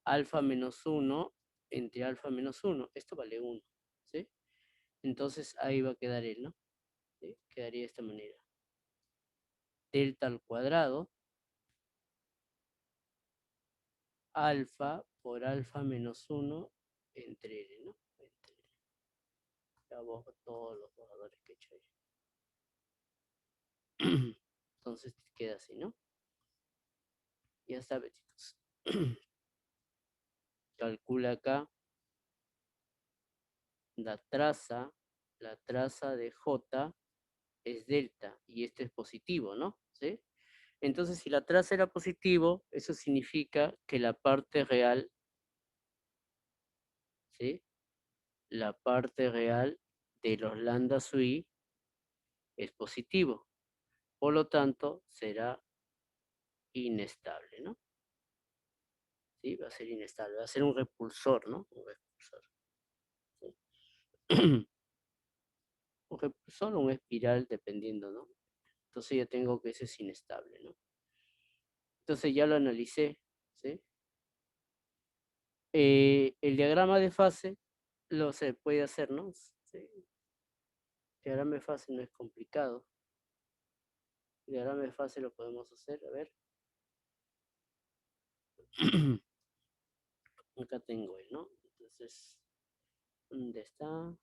alfa menos 1 entre alfa menos 1. Esto vale 1, ¿sí? Entonces ahí va a quedar L, ¿no? ¿Sí? Quedaría de esta manera. Delta al cuadrado, alfa por alfa menos 1 entre L, ¿no? Entre L. Ya borro todos los borradores que he hecho ahí. Entonces queda así, ¿no? Ya está, chicos. calcula acá la traza de J es delta, y esto es positivo, ¿no? ¿Sí? Entonces, si la traza era positivo, eso significa que la parte real, ¿sí? La parte real de los lambda sub i es positivo. Por lo tanto, será inestable, ¿no? ¿Sí? Va a ser inestable, va a ser un repulsor, ¿no? Un repulsor. ¿Sí? Un repulsor o un espiral, dependiendo, ¿no? Entonces ya tengo que ese es inestable, ¿no? Entonces ya lo analicé, ¿sí? El diagrama de fase lo se puede hacer, ¿no? Sí. El diagrama de fase no es complicado. El diagrama de fase lo podemos hacer, a ver. Acá tengo él, ¿no? Entonces, ¿dónde está?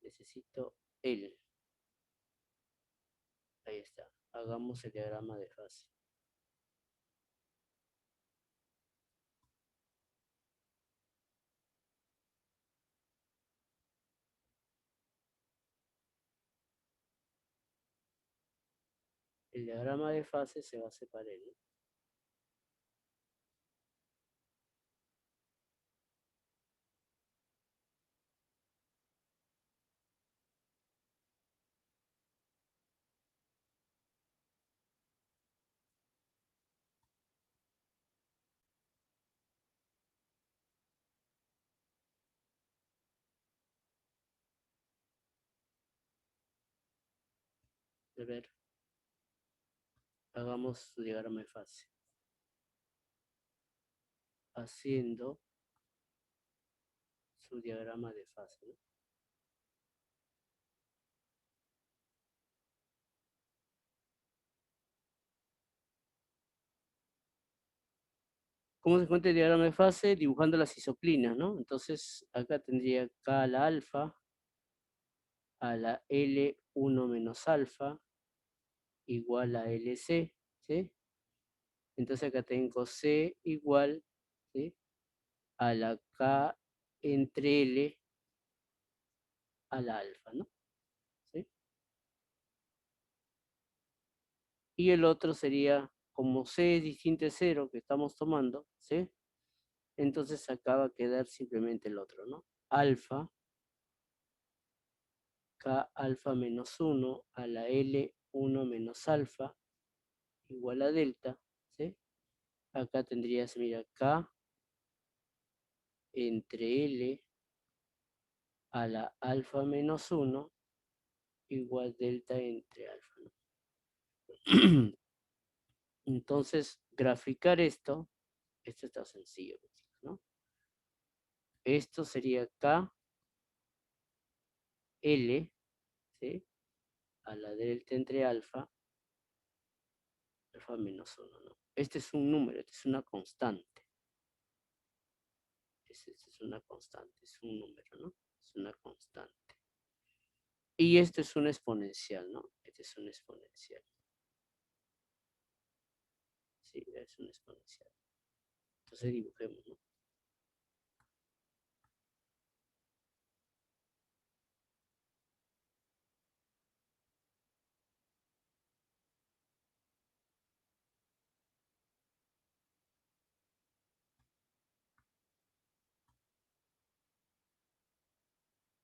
Necesito él. Ahí está. Hagamos el diagrama de fase. El diagrama de fase se va a separar, ¿no? A ver, hagamos su diagrama de fase. Haciendo su diagrama de fase, ¿no? ¿Cómo se encuentra el diagrama de fase? Dibujando las isoplinas, ¿no? Entonces, acá tendría K a la alfa, a la L1 menos alfa, igual a LC, ¿sí? Entonces acá tengo C igual, ¿sí? A la K entre L a la alfa, ¿no? ¿Sí? Y el otro sería, como C es distinto de 0 que estamos tomando, ¿sí? Entonces acá va a quedar simplemente el otro, ¿no? Alfa, K alfa menos 1 a la L1 menos alfa igual a delta, ¿sí? Acá tendrías, mira, K entre L a la alfa menos 1 igual delta entre alfa, ¿no? Entonces, graficar esto está sencillo, ¿no? Esto sería K, L, ¿sí? A la delta entre alfa, alfa menos 1, ¿no? Este es un número, este es una constante. Este es una constante, es un número, ¿no? Es una constante. Y esto es un exponencial, ¿no? Este es un exponencial. Sí, es un exponencial. Entonces dibujemos, ¿no?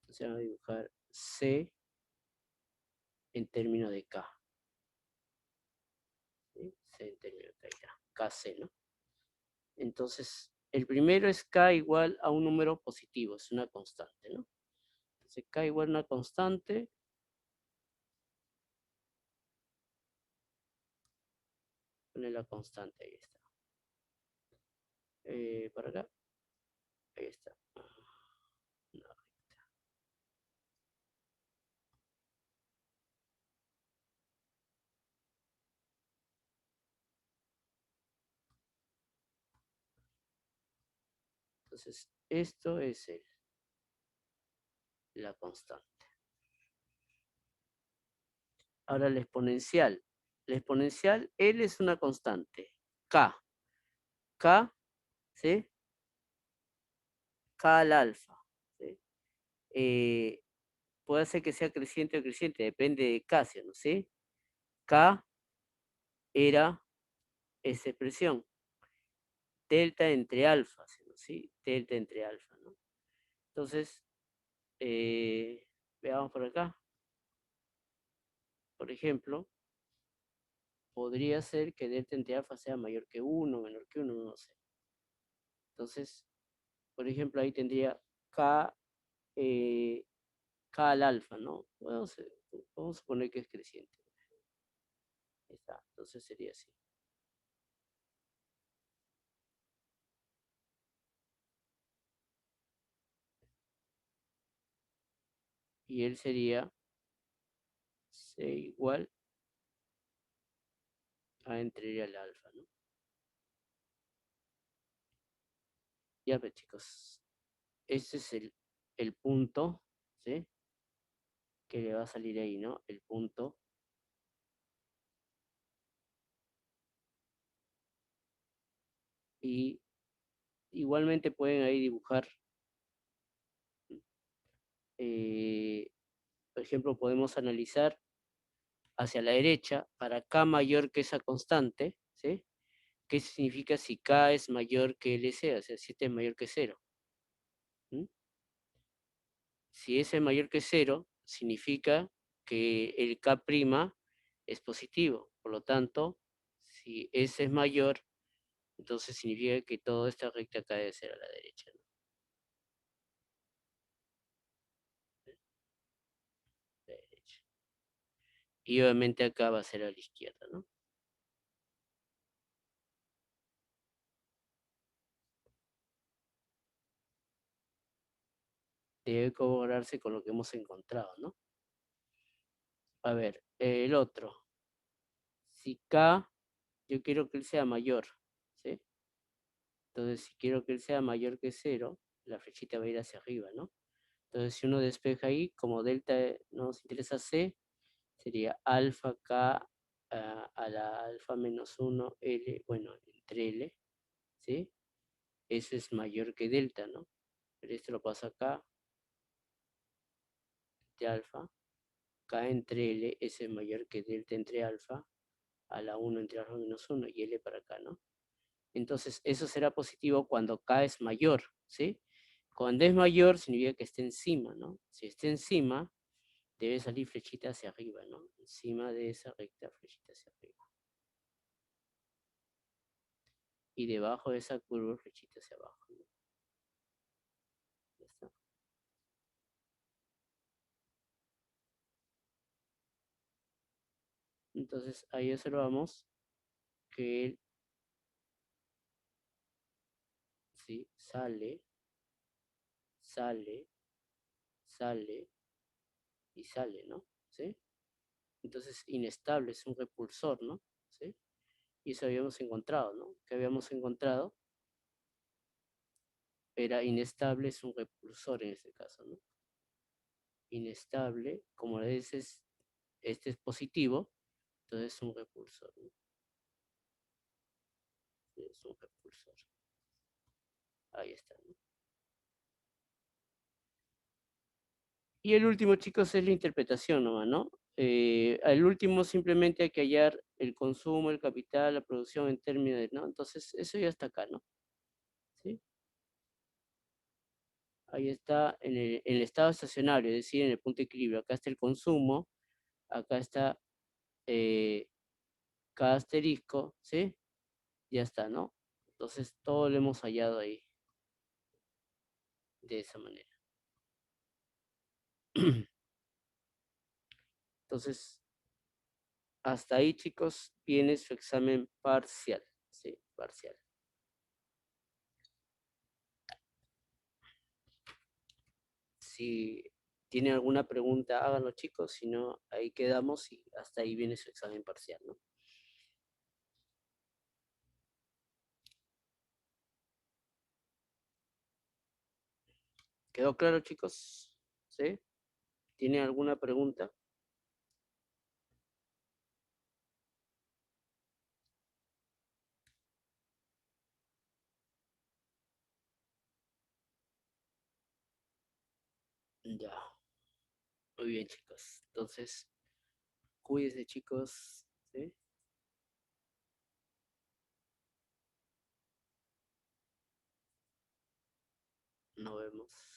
Entonces vamos a dibujar C en términos de K. ¿Sí? C en términos de K, KC, ¿no? Entonces, el primero es K igual a un número positivo, es una constante, ¿no? Entonces, K igual a una constante. Pone la constante, ahí está. Para acá, ahí está. No. Entonces, esto es la constante. Ahora la exponencial. La exponencial, L es una constante. K. K ¿sí? K al alfa, ¿sí? Puede ser que sea creciente o creciente, depende de Casio, ¿no? ¿Sí? K era esa expresión, delta entre alfa, ¿sí? Delta entre alfa, ¿no? Entonces, veamos por acá. Por ejemplo, podría ser que delta entre alfa sea mayor que 1, menor que 1, no sé. Entonces, por ejemplo, ahí tendría K, K al alfa, ¿no? Vamos a suponer que es creciente. Ahí está, entonces sería así. Y él sería C igual a entre al alfa, ¿no? Ya ve, chicos. Ese es el punto, ¿sí? Que le va a salir ahí, ¿no? El punto. Y igualmente pueden ahí dibujar, eh, por ejemplo, podemos analizar hacia la derecha para K mayor que esa constante, ¿sí? ¿Qué significa si K es mayor que LC? O sea, si este es mayor que cero. ¿Mm? Si S es mayor que cero, significa que el K' es positivo. Por lo tanto, si S es mayor, entonces significa que toda esta recta acá debe ser a la derecha, ¿no? La derecha. Y obviamente acá va a ser a la izquierda, ¿no? Debe corroborarse con lo que hemos encontrado, ¿no? A ver, el otro. Si K, yo quiero que él sea mayor, ¿sí? Entonces, si quiero que él sea mayor que cero, la flechita va a ir hacia arriba, ¿no? Entonces, si uno despeja ahí, como delta nos interesa C, sería alfa K a la alfa menos 1 L, bueno, entre L, ¿sí? Eso es mayor que delta, ¿no? Pero esto lo pasa acá, de alfa, K entre L, S es mayor que delta entre alfa, a la 1 entre alfa menos 1 y L para acá, ¿no? Entonces, eso será positivo cuando K es mayor, ¿sí? Cuando es mayor significa que esté encima, ¿no? Si está encima, debe salir flechita hacia arriba, ¿no? Encima de esa recta, flechita hacia arriba. Y debajo de esa curva, flechita hacia abajo, ¿no? Ya está. Entonces, ahí observamos que él, ¿sí? Sale, sale, sale y sale, ¿no? ¿Sí? Entonces, inestable es un repulsor, ¿no? ¿Sí? Y eso habíamos encontrado, ¿no? Que habíamos encontrado era inestable, es un repulsor en este caso, ¿no? Inestable, como le dices, este es positivo, entonces es un repulsor, ¿no? Es un repulsor. Ahí está, ¿no? Y el último, chicos, es la interpretación nomás, ¿no? Al último simplemente hay que hallar el consumo, el capital, la producción en términos de, ¿no? Entonces, eso ya está acá, ¿no? ¿Sí? Ahí está en el estado estacionario, es decir, en el punto de equilibrio. Acá está el consumo, acá está cada asterisco, ¿sí? Ya está, ¿no? Entonces, todo lo hemos hallado ahí, de esa manera. Entonces, hasta ahí, chicos, viene su examen parcial, ¿sí? Parcial. Si tienen alguna pregunta, háganlo, chicos, si no, ahí quedamos y hasta ahí viene su examen parcial, ¿no? ¿Quedó claro, chicos? ¿Sí? ¿Tienen alguna pregunta? Ya, muy bien, chicos. Entonces, cuídense, chicos. ¿Sí? Nos vemos.